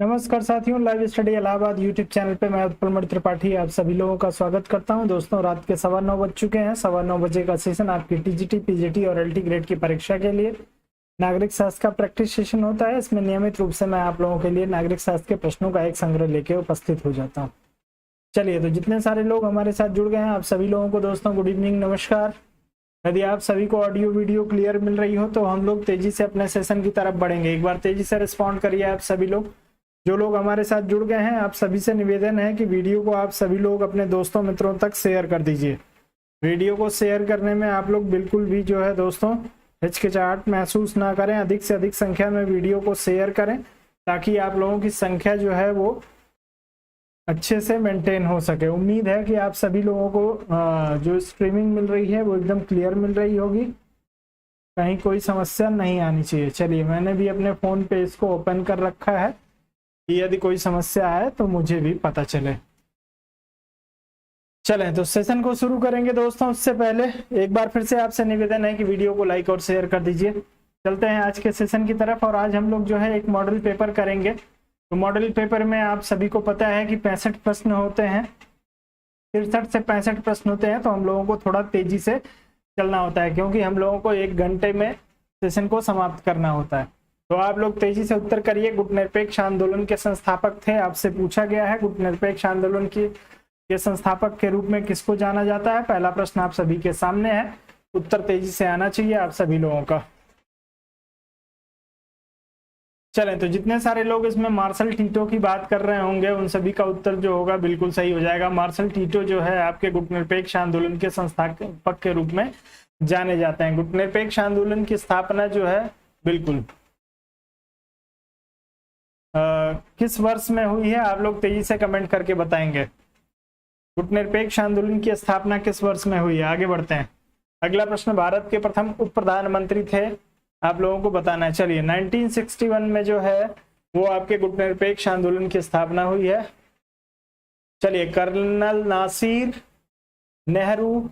नमस्कार साथियों, live study Allahabad YouTube channel पे मैं उत्पल त्रिपाठी आप सभी लोगों का स्वागत करता हूं। दोस्तों, रात के 9:15 बज चुके हैं। 9:15 बजे का सेशन आपकी टीजीटी, पीजीटी और एलटी ग्रेड की परीक्षा के लिए नागरिक शास्त्र का प्रैक्टिस सेशन होता है। इसमें नियमित रूप से मैं आप लोगों के लिए नागरिक शास्त्र के प्रश्नों का एक संग्रह लेके उपस्थित हो जाता हूँ। चलिए, तो जितने सारे लोग हमारे साथ जुड़ गए हैं, आप सभी लोगों को दोस्तों गुड इवनिंग, नमस्कार। यदि आप सभी को ऑडियो वीडियो क्लियर मिल रही हो तो हम लोग तेजी से अपने सेशन की तरफ बढ़ेंगे। एक बार तेजी से रिस्पॉन्ड करिए आप सभी लोग। जो लोग हमारे साथ जुड़ गए हैं, आप सभी से निवेदन है कि वीडियो को आप सभी लोग अपने दोस्तों मित्रों तक शेयर कर दीजिए। वीडियो को शेयर करने में आप लोग बिल्कुल भी जो है दोस्तों हिचकिचाहट महसूस ना करें। अधिक से अधिक संख्या में वीडियो को शेयर करें ताकि आप लोगों की संख्या जो है वो अच्छे से मेंटेन हो सके। उम्मीद है कि आप सभी लोगों को जो स्ट्रीमिंग मिल रही है वो एकदम क्लियर मिल रही होगी, कहीं कोई समस्या नहीं आनी चाहिए। चलिए, मैंने भी अपने फ़ोन पे इसको ओपन कर रखा है कि यदि कोई समस्या आए तो मुझे भी पता चले। चलें तो सेशन को शुरू करेंगे दोस्तों। उससे पहले एक बार फिर से आपसे निवेदन है कि वीडियो को लाइक और शेयर कर दीजिए। चलते हैं आज के सेशन की तरफ। और आज हम लोग जो है एक मॉडल पेपर करेंगे। तो मॉडल पेपर में आप सभी को पता है कि 65 प्रश्न होते हैं, 63 से 65 प्रश्न होते हैं। तो हम लोगों को थोड़ा तेजी से चलना होता है क्योंकि हम लोगों को 1 घंटे में सेशन को समाप्त करना होता है। तो आप लोग तेजी से उत्तर करिए। गुटनिरपेक्ष आंदोलन के संस्थापक थे, आपसे पूछा गया है गुटनिरपेक्ष आंदोलन के संस्थापक के रूप में किसको जाना जाता है। पहला प्रश्न आप सभी के सामने है, उत्तर तेजी से आना चाहिए आप सभी लोगों का। चलें, तो जितने सारे लोग इसमें मार्शल टीटो की बात कर रहे होंगे उन सभी का उत्तर जो होगा बिल्कुल सही हो जाएगा। मार्शल टीटो जो है आपके गुटनिरपेक्ष आंदोलन के संस्थापक के रूप में जाने जाते हैं। गुटनिरपेक्ष आंदोलन की स्थापना जो है बिल्कुल किस वर्ष में हुई है, आप लोग तेजी से कमेंट करके बताएंगे। गुटनिरपेक्ष आंदोलन की स्थापना किस वर्ष में हुई है? आगे बढ़ते हैं। अगला प्रश्न, भारत के प्रथम उप प्रधानमंत्री थे, आप लोगों को बताना है। चलिए, 1961 में जो है वो आपके गुटनिरपेक्ष आंदोलन की स्थापना हुई है। चलिए, कर्नल नासिर, नेहरू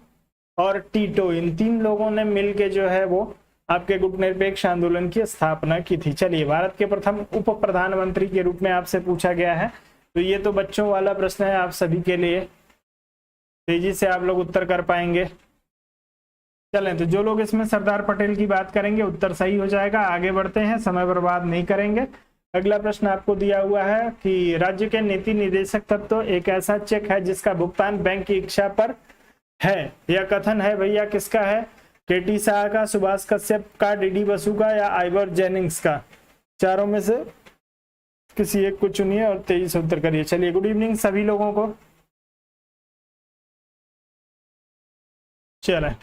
और टीटो, इन 3 लोगों ने मिलकर जो है वो आपके गुटनिरपेक्ष आंदोलन की स्थापना की थी। चलिए, भारत के प्रथम उप प्रधानमंत्री के रूप में आपसे पूछा गया है। तो ये तो बच्चों वाला प्रश्न है आप सभी के लिए, तेजी से आप लोग उत्तर कर पाएंगे। चलें, तो जो लोग इसमें सरदार पटेल की बात करेंगे उत्तर सही हो जाएगा। आगे बढ़ते हैं, समय बर्बाद नहीं करेंगे। अगला प्रश्न आपको दिया हुआ है कि राज्य के नीति निर्देशक तत्व एक ऐसा चेक है जिसका भुगतान बैंक की इच्छा पर है। यह कथन है भैया किसका है? केटी शाह का, सुभाष कश्यप का, डीडी बसु का या आइवर जेनिंग्स का? चारों में से किसी एक को चुनिए और तेजी से उत्तर करिए। चलिए, गुड इवनिंग सभी लोगों को। चलें,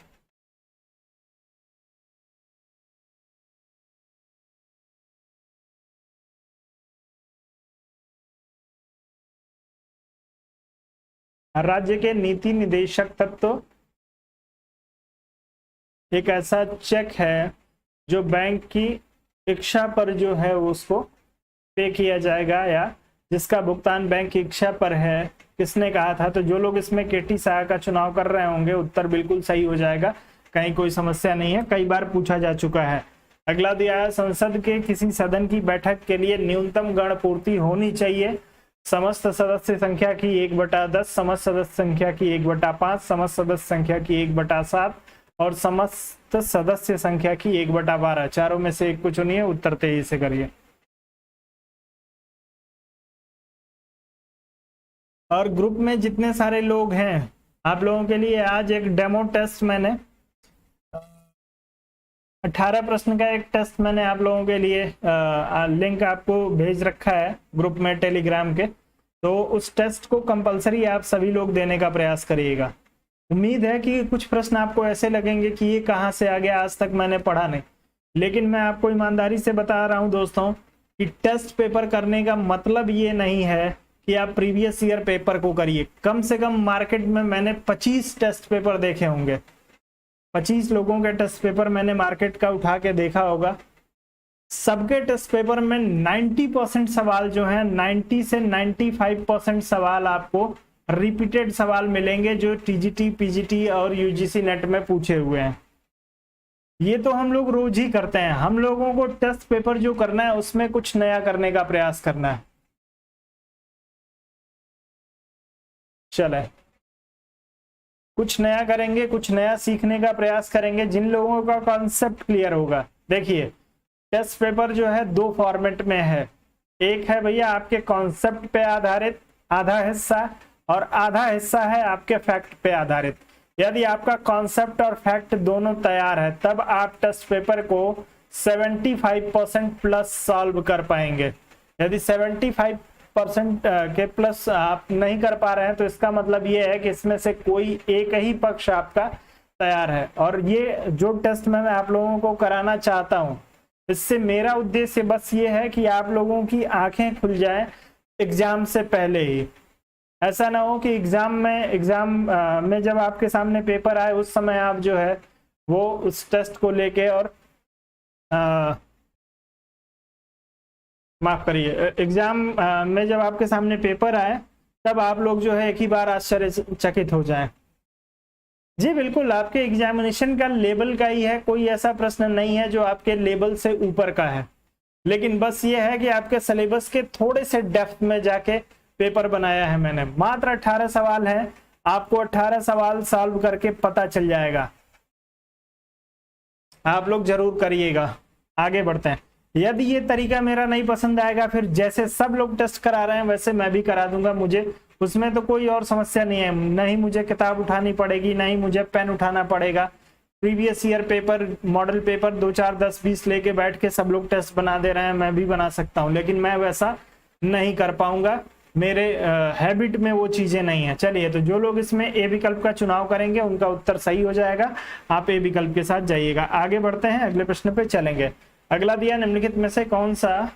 राज्य के नीति निदेशक तत्व एक ऐसा चेक है जो बैंक की इच्छा पर जो है उसको पे किया जाएगा या जिसका भुगतान बैंक की इच्छा पर है। किसने कहा था? तो जो लोग इसमें केटी शाह का चुनाव कर रहे होंगे उत्तर बिल्कुल सही हो जाएगा, कहीं कोई समस्या नहीं है, कई बार पूछा जा चुका है। अगला दिया है, संसद के किसी सदन की बैठक के लिए न्यूनतम गण पूर्ति होनी चाहिए। समस्त सदस्य संख्या की 1/10, समस्त सदस्य संख्या की 1/5, समस्त सदस्य संख्या की 1/7 और समस्त सदस्य संख्या की 1/12। चारों में से एक को चुनिए, उत्तर तेजी से करिए। और ग्रुप में जितने सारे लोग हैं आप लोगों के लिए आज एक डेमो टेस्ट मैंने 18 प्रश्न का एक टेस्ट मैंने आप लोगों के लिए लिंक आपको भेज रखा है ग्रुप में टेलीग्राम के। तो उस टेस्ट को कंपलसरी आप सभी लोग देने का प्रयास करिएगा। उम्मीद है कि कुछ प्रश्न आपको ऐसे लगेंगे कि ये कहाँ से आ गया, आज तक मैंने पढ़ा नहीं, लेकिन मैं आपको ईमानदारी से बता रहा हूं दोस्तों कि टेस्ट पेपर करने का मतलब ये नहीं है कि आप प्रीवियस ईयर पेपर को करिए। कम से कम मार्केट में मैंने 25 टेस्ट पेपर देखे होंगे, 25 लोगों के टेस्ट पेपर मैंने मार्केट का उठा के देखा होगा। सबके टेस्ट पेपर में 90% सवाल जो है, 90 से 95% सवाल आपको रिपीटेड सवाल मिलेंगे जो टीजीटी, पीजीटी और यूजीसी नेट में पूछे हुए हैं। ये तो हम लोग रोज ही करते हैं। हम लोगों को टेस्ट पेपर जो करना है उसमें कुछ नया करने का प्रयास करना है। चले, कुछ नया करेंगे, कुछ नया सीखने का प्रयास करेंगे। जिन लोगों का कॉन्सेप्ट क्लियर होगा, देखिए टेस्ट पेपर जो है दो फॉर्मेट में है। एक है भैया आपके कॉन्सेप्ट पे आधारित आधा हिस्सा, और आधा हिस्सा है आपके फैक्ट पे आधारित। यदि आपका कॉन्सेप्ट और फैक्ट दोनों तैयार है तब आप टेस्ट पेपर को 75% प्लस सॉल्व कर पाएंगे। यदि 75% के प्लस आप नहीं कर पा रहे हैं तो इसका मतलब ये है कि इसमें से कोई एक ही पक्ष आपका तैयार है। और ये जो टेस्ट मैं आप लोगों को कराना चाहता हूं, इससे मेरा उद्देश्य बस ये है कि आप लोगों की आंखें खुल जाएं एग्जाम से पहले ही। ऐसा ना हो कि एग्जाम में जब आपके सामने पेपर आए उस समय आप जो है वो उस टेस्ट को लेके और माफ करिए, एग्जाम में जब आपके सामने पेपर आए तब आप लोग जो है एक ही बार आश्चर्यचकित हो जाएं। जी बिल्कुल, आपके एग्जामिनेशन का लेवल का ही है, कोई ऐसा प्रश्न नहीं है जो आपके लेवल से ऊपर का है। लेकिन बस ये है कि आपके सिलेबस के थोड़े से डेप्थ में जाके पेपर बनाया है मैंने। मात्र 18 सवाल हैं, आपको 18 सवाल सॉल्व करके पता चल जाएगा। आप लोग जरूर करिएगा। आगे बढ़ते हैं। यदि ये तरीका मेरा नहीं पसंद आएगा, फिर जैसे सब लोग टेस्ट करा रहे हैं वैसे मैं भी करा दूंगा। मुझे उसमें तो कोई और समस्या नहीं है। नहीं मुझे किताब उठानी पड़ेगी, नहीं मुझे पेन उठाना पड़ेगा। Previous year paper, model paper 2 4 10 20 लेके बैठ के सब लोग टेस्ट बना दे रहे हैं, मैं भी बना सकता हूं, लेकिन मैं वैसा नहीं कर पाऊंगा। मेरे हैबिट में वो चीजें नहीं है। चलिए, तो जो लोग इसमें ए विकल्प का चुनाव करेंगे उनका उत्तर सही हो जाएगा। आप ए विकल्प के साथ जाइएगा। आगे बढ़ते हैं, अगले प्रश्न पे चलेंगे। अगला दिया, निम्नलिखित में से कौन सा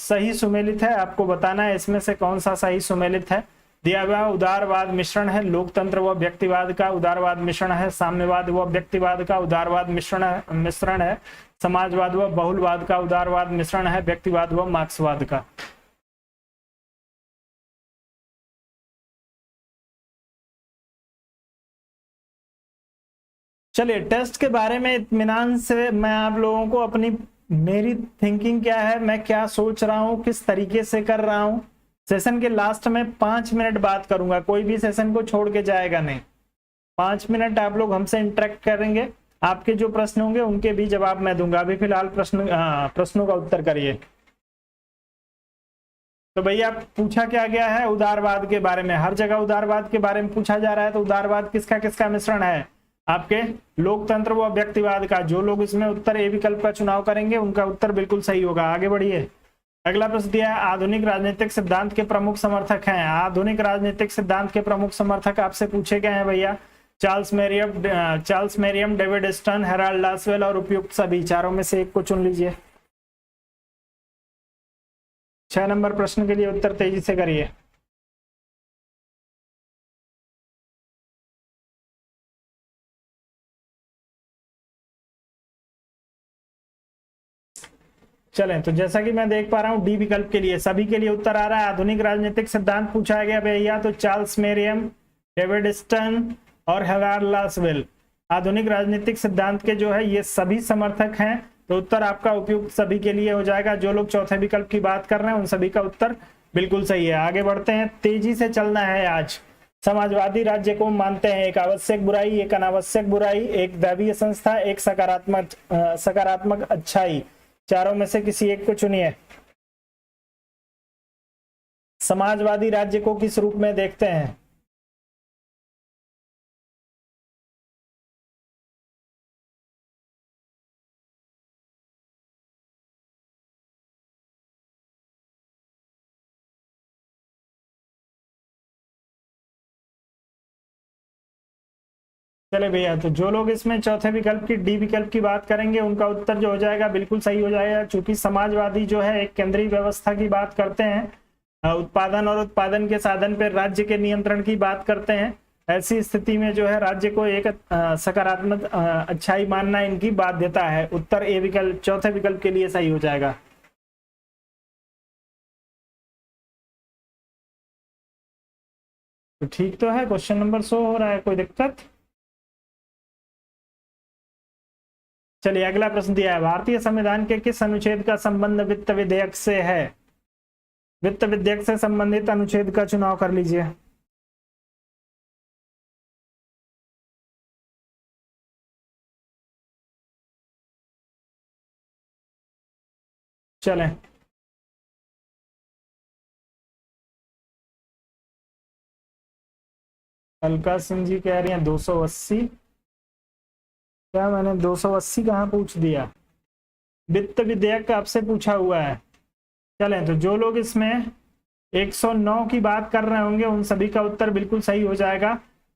सही सुमेलित है? आपको बताना है इसमें से कौन सा सही सुमेलित है। दिया हुआ उदारवाद मिश्रण है, लोकतंत्र व व्यक्तिवाद का उदारवाद मिश्रण है, साम्यवाद व व्यक्तिवाद का उदारवाद मिश्रण है, समाजवाद व बहुलवाद का उदारवाद मिश्रण है, व्यक्तिवाद व मार्क्सवाद का। चलिए, टेस्ट के बारे में इत्मीनान से मैं आप लोगों को अपनी मेरी थिंकिंग क्या है, मैं क्या सोच रहा हूं, किस तरीके से कर रहा हूं। सेशन के लास्ट में 5 मिनट बात करूंगा, कोई भी सेशन को छोड़ के जाएगा नहीं। 5 मिनट आप लोग हमसे इंटरेक्ट करेंगे, आपके जो प्रश्न होंगे उनके भी जवाब मैं दूंगा। अभी फिलहाल प्रश्नों का उत्तर करिए। तो भैया पूछा क्या गया है? उदारवाद के बारे में। हर जगह उदारवाद के बारे में पूछा जा रहा है, तो उदारवाद किसका किसका मिश्रण है? आपके लोकतंत्र व व्यक्तिवाद का। जो लोग इसमें उत्तर ए विकल्प का चुनाव करेंगे उनका उत्तर बिल्कुल सही होगा। आगे बढ़िए। अगला प्रश्न दिया है, आधुनिक राजनीतिक सिद्धांत के प्रमुख समर्थक हैं। आधुनिक राजनीतिक सिद्धांत के प्रमुख समर्थक आपसे पूछे गए हैं भैया। Charles मेरियम, David stern, Herald Lasswell और उपयुक्त सभी। चारों में से एक को चुन लीजिए। 6 नंबर प्रश्न के लिए उत्तर तेजी से करिए। चलें, तो जैसा कि मैं देख पा रहा हूं डी विकल्प के लिए सभी के लिए उत्तर आ रहा है। आधुनिक राजनीतिक सिद्धांत पूछा गया भैया, तो चार्ल्स मेरियम, डेविड स्टर्न और हेराल्ड लासवेल आधुनिक राजनीतिक सिद्धांत के जो है ये सभी समर्थक हैं। तो उत्तर आपका उपयुक्त सभी के लिए हो जाएगा। जो लोग चौथे विकल्प की बात कर रहे हैं उन सभी का उत्तर बिल्कुल सही है। आगे बढ़ते हैं, तेजी से चलना है आज। समाजवादी राज्य को मानते हैं एक आवश्यक बुराई, एक अनावश्यक बुराई, एक दैवीय संस्था, एक सकारात्मक अच्छाई। चारों में से किसी एक को चुनिए। समाजवादी राज्य को किस रूप में देखते हैं? चले भैया, तो जो लोग इसमें चौथे विकल्प की डी विकल्प की बात करेंगे उनका उत्तर जो हो जाएगा बिल्कुल सही हो जाएगा। चूंकि समाजवादी जो है एक केंद्रीय व्यवस्था की बात करते हैं, उत्पादन और उत्पादन के साधन पर राज्य के नियंत्रण की बात करते हैं। ऐसी स्थिति में जो है राज्य को एक सकारात्मक अच्छाई मानना इनकी बाध्यता है। उत्तर ए विकल्प चौथे विकल्प के लिए सही हो जाएगा। तो ठीक तो है, क्वेश्चन नंबर 100 हो रहा है, कोई दिक्कत? चलिए, अगला प्रश्न दिया है, भारतीय संविधान के किस अनुच्छेद का संबंध वित्त विधेयक से है? वित्त विधेयक से संबंधित अनुच्छेद का चुनाव कर लीजिए। चलें, अलका सिंह जी कह रही हैं 280। क्या मैंने 280 कहाँ पूछ दिया? वित्त विधेयक आपसे पूछा हुआ है। चलें, तो जो लोग इसमें 109 की बात कर रहे होंगे उन सभी का उत्तर बिल्कुल सही हो जाएगा।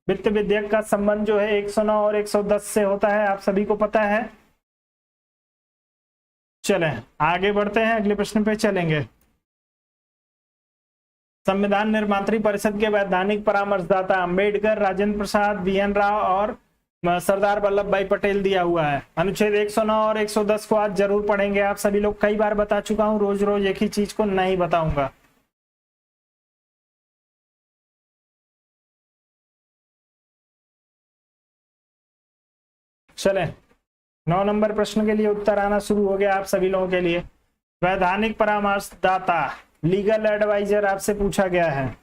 वित्त विधेयक का संबंध जो है 109 और 110 से होता है, आप सभी को पता है। चलें आगे बढ़ते हैं, अगले प्रश्न पे चलेंगे। संविधान निर्मात्री परिषद के वैधानिक परामर्शदाता अंबेडकर, राजेंद्र प्रसाद, वीएन राव और सरदार वल्लभ भाई पटेल दिया हुआ है। अनुच्छेद 109 और 110 को आज जरूर पढ़ेंगे। आप सभी लोग कई बार बता चुका हूं, रोज रोज एक ही चीज को नहीं बताऊंगा। चलें, 9 नंबर प्रश्न के लिए उत्तर आना शुरू हो गया आप सभी लोगों के लिए। वैधानिक परामर्शदाता, लीगल एडवाइजर आपसे पूछा गया है।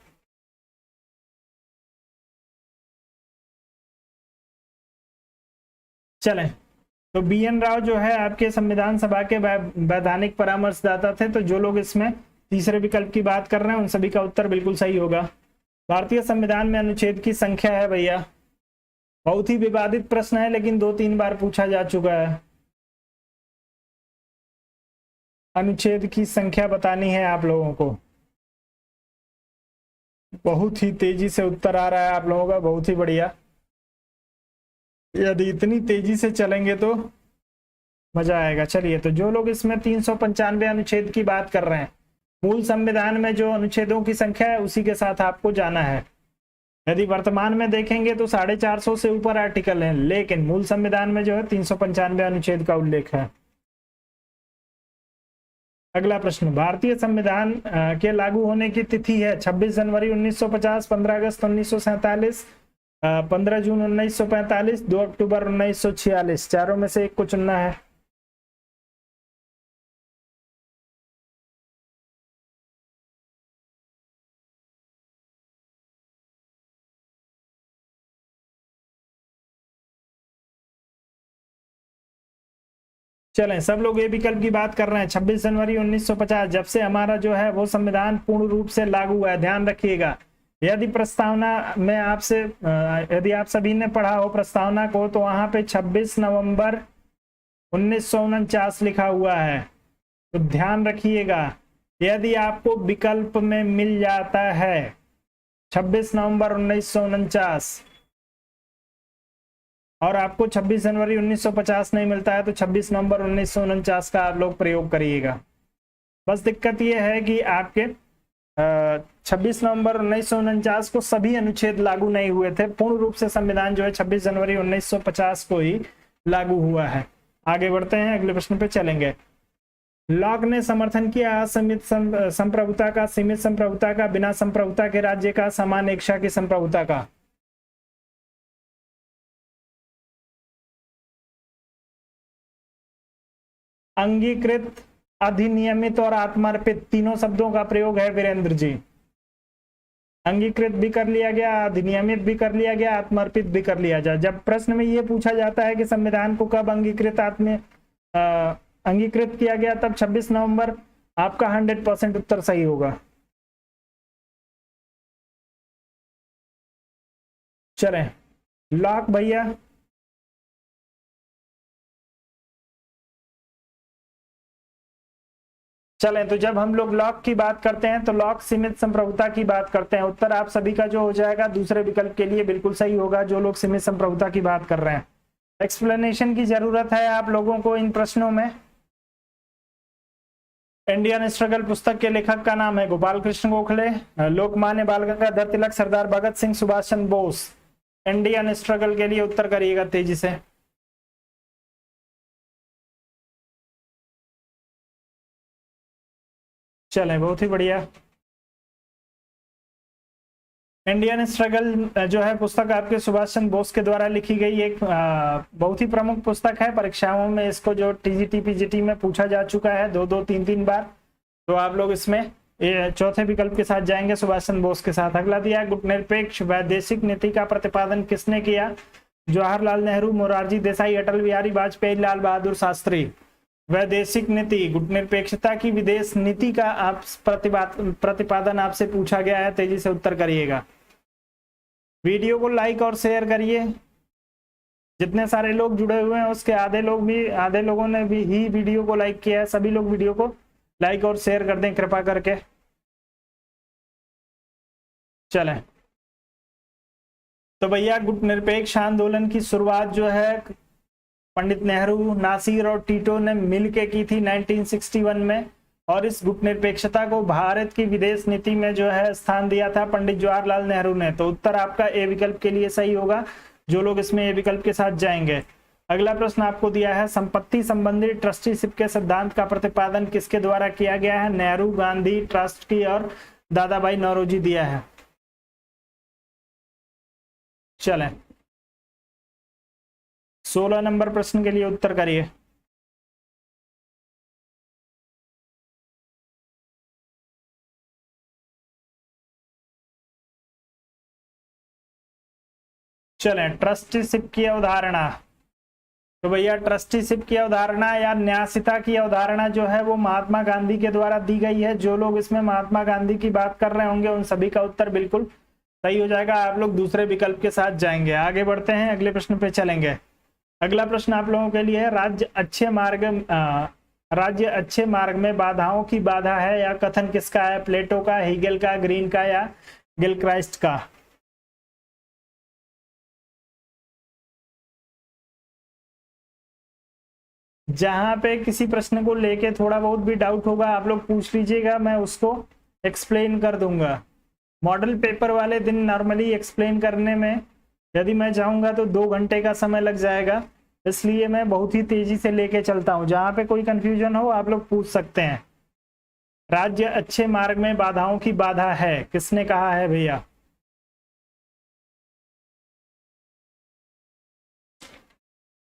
चलें, तो बीएन राव जो है आपके संविधान सभा के वैधानिक परामर्शदाता थे। तो जो लोग इसमें तीसरे विकल्प की बात कर रहे हैं उन सभी का उत्तर बिल्कुल सही होगा। भारतीय संविधान में अनुच्छेद की संख्या है भैया, बहुत ही विवादित प्रश्न है लेकिन 2-3 बार पूछा जा चुका है। अनुच्छेद की संख्या बतानी है आप लोगों को। बहुत ही तेजी से उत्तर आ रहा है आप लोगों का, बहुत ही बढ़िया। यदि इतनी तेजी से चलेंगे तो मजा आएगा। चलिए, तो जो लोग इसमें 395 अनुच्छेद की बात कर रहे हैं, मूल संविधान में जो अनुच्छेदों की संख्या है उसी के साथ आपको जाना है। यदि वर्तमान में देखेंगे तो 450 से ऊपर आर्टिकल हैं, लेकिन मूल संविधान में जो है 395 अनुच्छेद का उल्लेख है। अगला प्रश्न, भारतीय संविधान के लागू होने की तिथि है 26 जनवरी 1950, 15 अगस्त 1947, 15 जून 1945, 2 अक्टूबर 1946। चारों में से एक को चुनना है। चलें, सब लोग ए विकल्प की बात कर रहे हैं। 26 जनवरी 1950 जब से हमारा जो है वो संविधान पूर्ण रूप से लागू हुआ है। ध्यान रखिएगा, यदि प्रस्तावना में आपसे यदि आप सभी ने पढ़ा हो प्रस्तावना को, तो वहां पे 26 नवंबर 1949 लिखा हुआ है। तो ध्यान रखिएगा, यदि आपको विकल्प में मिल जाता है 26 नवंबर 1949 और आपको 26 जनवरी 1950 नहीं मिलता है, तो 26 नवंबर 1949 का आप लोग प्रयोग करिएगा। बस दिक्कत यह है कि आपके 26 नवंबर 1949 को सभी अनुच्छेद लागू नहीं हुए थे। पूर्ण रूप से संविधान जो है 26 जनवरी 1950 को ही लागू हुआ है। आगे बढ़ते हैं, अगले प्रश्न पे चलेंगे। लॉक ने समर्थन किया असीमित संप्रभुता का, सीमित संप्रभुता का, बिना संप्रभुता के राज्य का, समान इच्छा की संप्रभुता का। अंगीकृत, अधिनियमित और आत्मार्पित तीनों शब्दों का प्रयोग है वीरेंद्र जी। अंगीकृत भी कर लिया गया, अधिनियमित भी कर लिया गया, आत्मार्पित भी कर लिया जाए। जब प्रश्न में यह पूछा जाता है कि संविधान को कब अंगीकृत किया गया, तब 26 नवंबर आपका 100% उत्तर सही होगा। चलें, लॉक भैया, चलें, तो जब हम लोग लॉक की बात करते हैं तो लॉक सीमित संप्रभुता की बात करते हैं। उत्तर आप सभी का जो हो जाएगा दूसरे विकल्प के लिए बिल्कुल सही होगा, जो लोग सीमित संप्रभुता की बात कर रहे हैं। एक्सप्लेनेशन की जरूरत है आप लोगों को इन प्रश्नों में। इंडियन स्ट्रगल पुस्तक के लेखक का नाम है गोपाल कृष्ण गोखले, लोकमान्य बाल गंगाधर तिलक, सरदार भगत सिंह, सुभाष चंद्र बोस। इंडियन स्ट्रगल के लिए उत्तर करिएगा तेजी से। चलें, बहुत ही बढ़िया। इंडियन स्ट्रगल जो है पुस्तक आपके सुभाष चंद्र बोस के द्वारा लिखी गई एक बहुत ही प्रमुख पुस्तक है। परीक्षाओं में इसको जो टीजीटी पीजीटी में पूछा जा चुका है 2-2 3-3 बार। तो आप लोग इसमें चौथे विकल्प के साथ जाएंगे, सुभाष चंद्र बोस के साथ। अगला दिया है, गुटनिरपेक्ष वैदेशिक नीति का प्रतिपादन किसने किया? जवाहरलाल नेहरू, मोरारजी देसाई, अटल बिहारी वाजपेयी, लाल बहादुर शास्त्री। वैदेशिक नीति, गुटनिरपेक्षता की विदेश नीति का आप प्रतिपादन आपसे पूछा गया है, तेजी से उत्तर करिएगा। वीडियो को लाइक और शेयर करिए। जितने सारे लोग जुड़े हुए हैं उसके आधे लोगों ने भी ही वीडियो को लाइक किया है। सभी लोग वीडियो को लाइक और शेयर कर दें कृपा करके। चलें, तो भैया गुटनिरपेक्ष आंदोलन की शुरुआत जो है पंडित नेहरू, नासिर और टीटो ने मिलके की थी 1961 में, और इस गुटनिरपेक्षता को भारत की विदेश नीति में जो है स्थान दिया था पंडित जवाहरलाल नेहरू ने। तो उत्तर आपका ए विकल्प के लिए सही होगा, जो लोग इसमें ए विकल्प के साथ जाएंगे। अगला प्रश्न आपको दिया है, संपत्ति संबंधी ट्रस्टीशिप के सिद्धांत का प्रतिपादन किसके द्वारा किया गया है? नेहरू, गांधी, ट्रस्ट की और दादा भाई नौरोजी दिया है। चलें, 16 नंबर प्रश्न के लिए उत्तर करिए। चलें, ट्रस्टीशिप की अवधारणा। तो भैया ट्रस्टीशिप की अवधारणा या न्यासिता की अवधारणा जो है वो महात्मा गांधी के द्वारा दी गई है। जो लोग इसमें महात्मा गांधी की बात कर रहे होंगे उन सभी का उत्तर बिल्कुल सही हो जाएगा। आप लोग दूसरे विकल्प के साथ जाएंगे। आगे बढ़ते हैं, अगले प्रश्न पे चलेंगे। अगला प्रश्न आप लोगों के लिए है, राज्य अच्छे मार्ग में बाधाओं की बाधा है या कथन किसका है? प्लेटो का, हीगेल का, ग्रीन का या गिलक्राइस्ट का? जहां पे किसी प्रश्न को लेके थोड़ा बहुत भी डाउट होगा आप लोग पूछ लीजिएगा, मैं उसको एक्सप्लेन कर दूंगा। मॉडल पेपर वाले दिन नॉर्मली एक्सप्लेन करने में यदि मैं चाहूंगा तो 2 घंटे का समय लग जाएगा, इसलिए मैं बहुत ही तेजी से लेके चलता हूं। जहां पे कोई कंफ्यूजन हो आप लोग पूछ सकते हैं। राज्य अच्छे मार्ग में बाधाओं की बाधा है, किसने कहा है भैया?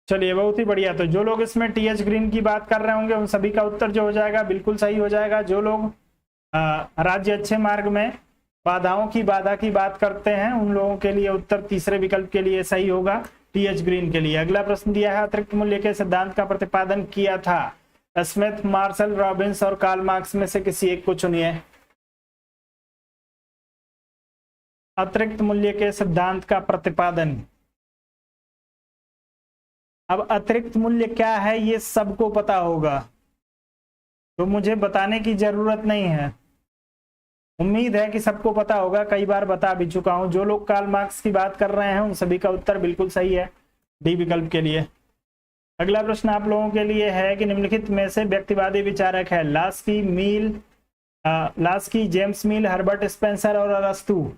चलिए, बहुत ही बढ़िया। तो जो लोग इसमें टीएच ग्रीन की बात कर रहे होंगे उन सभी का उत्तर जो हो जाएगा बिल्कुल सही हो जाएगा। जो लोग राज्य अच्छे मार्ग में बाधाओं की बाधा की बात करते हैं उन लोगों के लिए उत्तर तीसरे विकल्प के लिए सही होगा, टीएच ग्रीन के लिए। अगला प्रश्न दिया है, अतिरिक्त मूल्य के सिद्धांत का प्रतिपादन किया था स्मिथ, मार्शल, रॉबिन्स और कार्ल मार्क्स में से किसी एक को चुनिए। अतिरिक्त मूल्य के सिद्धांत का प्रतिपादन। अब अतिरिक्त मूल्य क्या है ये सबको पता होगा, तो मुझे बताने की जरूरत नहीं है। उम्मीद है कि सबको पता होगा, कई बार बता भी चुका हूं। जो लोग कार्ल मार्क्स की बात कर रहे हैं उन सभी का उत्तर बिल्कुल सही है, डी विकल्प के लिए। अगला प्रश्न आप लोगों के लिए है कि निम्नलिखित में से व्यक्तिवादी विचारक है? लास्की, जेम्स मिल, हर्बर्ट स्पेंसर और अरस्तु।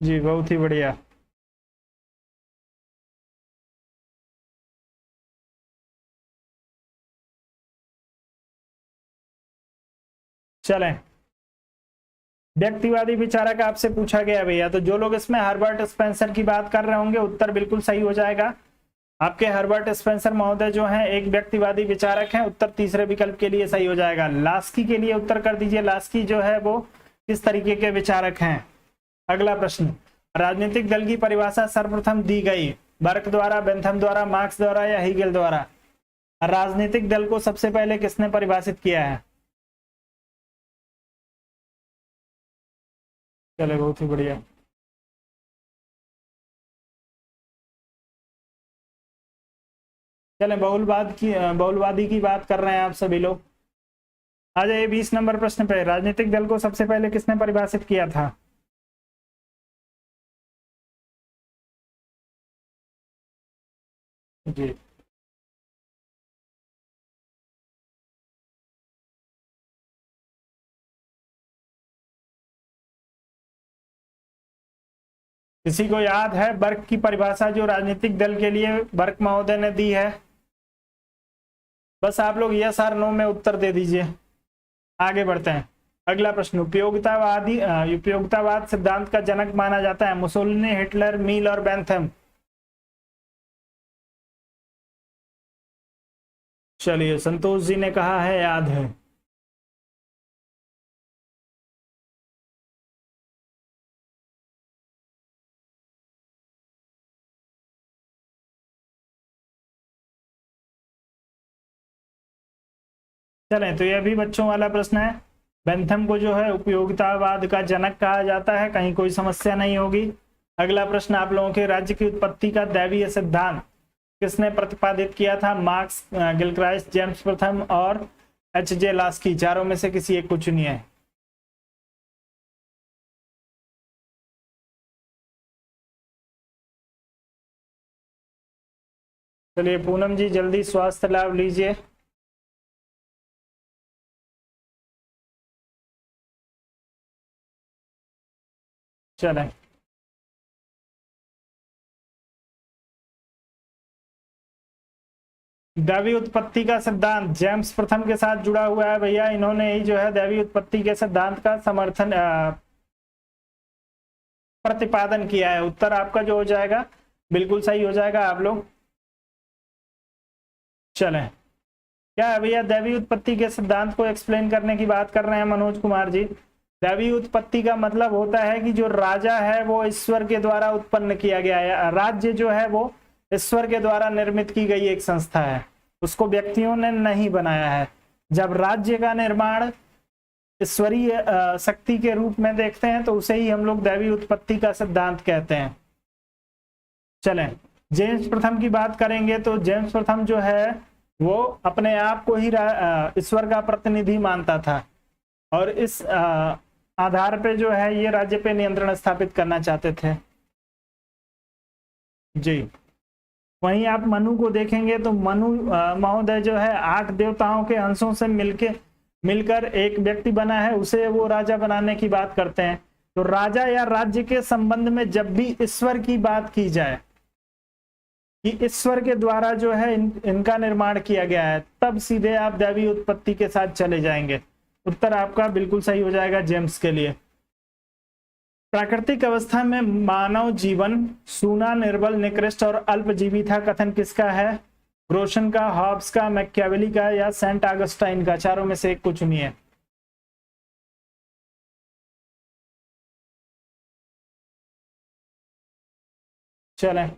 जी, बहुत ही बढ़िया। चलें, व्यक्तिवादी विचारक आपसे पूछा गया भैया, तो जो लोग इसमें हर्बर्ट स्पेंसर की बात कर रहे होंगे उत्तर बिल्कुल सही हो जाएगा। आपके हर्बर्ट स्पेंसर महोदय जो हैं एक व्यक्तिवादी विचारक हैं, उत्तर तीसरे विकल्प के लिए सही हो जाएगा। लास्की के लिए उत्तर कर दीजिए, लास्की जो है वो किस तरीके के विचारक हैं? अगला प्रश्न, राजनीतिक दल की परिभाषा सर्वप्रथम दी गई बर्क द्वारा, बेंथम द्वारा, मार्क्स द्वारा या हीगेल द्वारा? राजनीतिक दल को सबसे पहले किसने परिभाषित किया है? चले, बहुत ही बढ़िया। चले, बहुलवादी की बात कर रहे हैं आप सभी लोग। आ जाइए 20 नंबर प्रश्न पे, राजनीतिक दल को सबसे पहले किसने परिभाषित किया था? जी, किसी को याद है बर्क की परिभाषा जो राजनीतिक दल के लिए बर्क महोदय ने दी है? बस आप लोग यस और नो में उत्तर दे दीजिए। आगे बढ़ते हैं। अगला प्रश्न, उपयोगितावाद सिद्धांत का जनक माना जाता है मुसोलिनी, हिटलर, मील और बेंथम? चलिए, संतोष जी ने कहा है याद है। चलें, तो यह भी बच्चों वाला प्रश्न है। बेंथम को जो है उपयोगितावाद का जनक कहा जाता है, कहीं कोई समस्या नहीं होगी। अगला प्रश्न आप लोगों के, राज्य की उत्पत्ति का दैवीय सिद्धांत किसने प्रतिपादित किया था? मार्क्स, गिलक्राइस्ट, जेम्स प्रथम और एच.जे. लास्की। चारों में से किसी एक को चुनिए। चलिए पूनम जी, जल्दी स्वास्थ्य लाभ लीजिए। चलें, दैवीय उत्पत्ति का सिद्धांत जेम्स प्रथम के साथ जुड़ा हुआ है भैया। इन्होंने ही जो है दैवीय उत्पत्ति के सिद्धांत का समर्थन प्रतिपादन किया है। उत्तर आपका जो हो जाएगा बिल्कुल सही हो जाएगा आप लोग। चलें, क्या है भैया, दैवीय उत्पत्ति के सिद्धांत को एक्सप्लेन करने की बात कर रहे हैं मनोज कुमार जी। दैवीय उत्पत्ति का मतलब होता है कि जो राजा है वो ईश्वर के द्वारा उत्पन्न किया गया है। राज्य जो है वो ईश्वर के द्वारा निर्मित की गई एक संस्था है, उसको व्यक्तियों ने नहीं बनाया है। जब राज्य का निर्माण ईश्वरीय शक्ति के रूप में देखते हैं तो उसे ही हम लोग दैवीय उत्पत्ति का सिद्धांत कहते हैं। चलें, जेम्स प्रथम की बात करेंगे तो जेम्स प्रथम जो है वो अपने आप को ही ईश्वर का प्रतिनिधि मानता था और इस आधार पे जो है ये राज्य पे नियंत्रण स्थापित करना चाहते थे जी। वहीं आप मनु को देखेंगे तो मनु महोदय जो है 8 देवताओं के अंशों से मिलकर एक व्यक्ति बना है, उसे वो राजा बनाने की बात करते हैं। तो राजा या राज्य के संबंध में जब भी ईश्वर की बात की जाए कि ईश्वर के द्वारा जो है इनका निर्माण किया गया है, तब सीधे आप दैवीय उत्पत्ति के साथ चले जाएंगे। उत्तर आपका बिल्कुल सही हो जाएगा जेम्स के लिए। प्राकृतिक अवस्था में मानव जीवन सूना, निर्बल, निकृष्ट और अल्पजीवी था, कथन किसका है? ग्रोशन का, हॉब्स का, मैकियावेली का या सेंट ऑगस्टाइन का। चारों में से एक को चुनिए। चलें,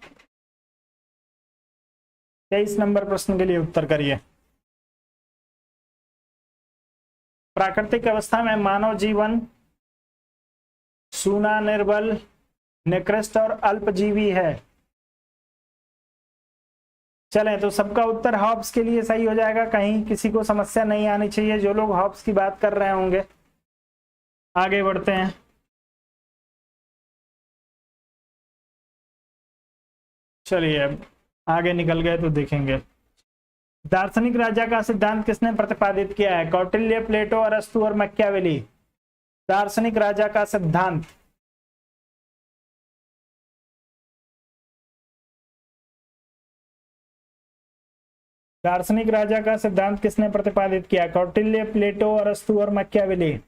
23 नंबर प्रश्न के लिए उत्तर करिए। प्राकृतिक अवस्था में मानव जीवन सूना, निर्बल, निकृष्ट और अल्पजीवी है। चलें, तो सबका उत्तर हॉब्स के लिए सही हो जाएगा, कहीं किसी को समस्या नहीं आनी चाहिए जो लोग हॉब्स की बात कर रहे होंगे। आगे बढ़ते हैं। चलिए अब आगे निकल गए तो देखेंगे। दार्शनिक राजा का सिद्धांत किसने प्रतिपादित किया है? कौटिल्य, प्लेटो, अरस्तु और मैकियावेली। दार्शनिक राजा का सिद्धांत, दार्शनिक राजा का सिद्धांत किसने प्रतिपादित किया? कौटिल्य, प्लेटो, अरस्तु और मैकियावेली।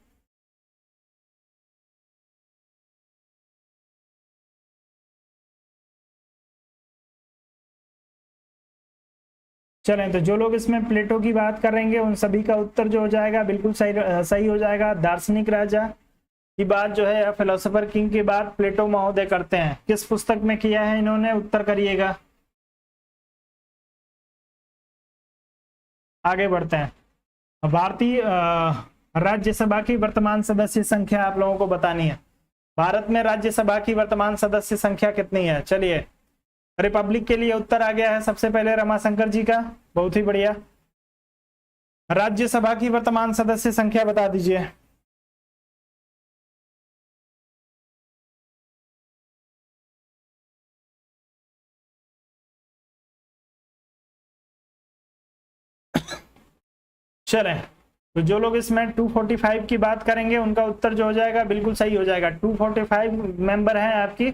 चलें, तो जो लोग इसमें प्लेटो की बात करेंगे उन सभी का उत्तर जो हो जाएगा बिल्कुल सही हो जाएगा। दार्शनिक राजा की बात जो है फिलोसोफर किंग की बात प्लेटो महोदय करते हैं। किस पुस्तक में किया है इन्होंने? उत्तर करिएगा। आगे बढ़ते हैं। भारतीय राज्यसभा की वर्तमान सदस्य संख्या आप लोगों को बतानी है। भारत में राज्यसभा की वर्तमान सदस्य संख्या कितनी है? चलिए, रिपब्लिक के लिए उत्तर आ गया है सबसे पहले रमाशंकर जी का, बहुत ही बढ़िया। राज्यसभा की वर्तमान सदस्य संख्या बता दीजिए। चलें, तो जो लोग इसमें 245 की बात करेंगे उनका उत्तर जो हो जाएगा बिल्कुल सही हो जाएगा। 245 मेंबर हैं आपकी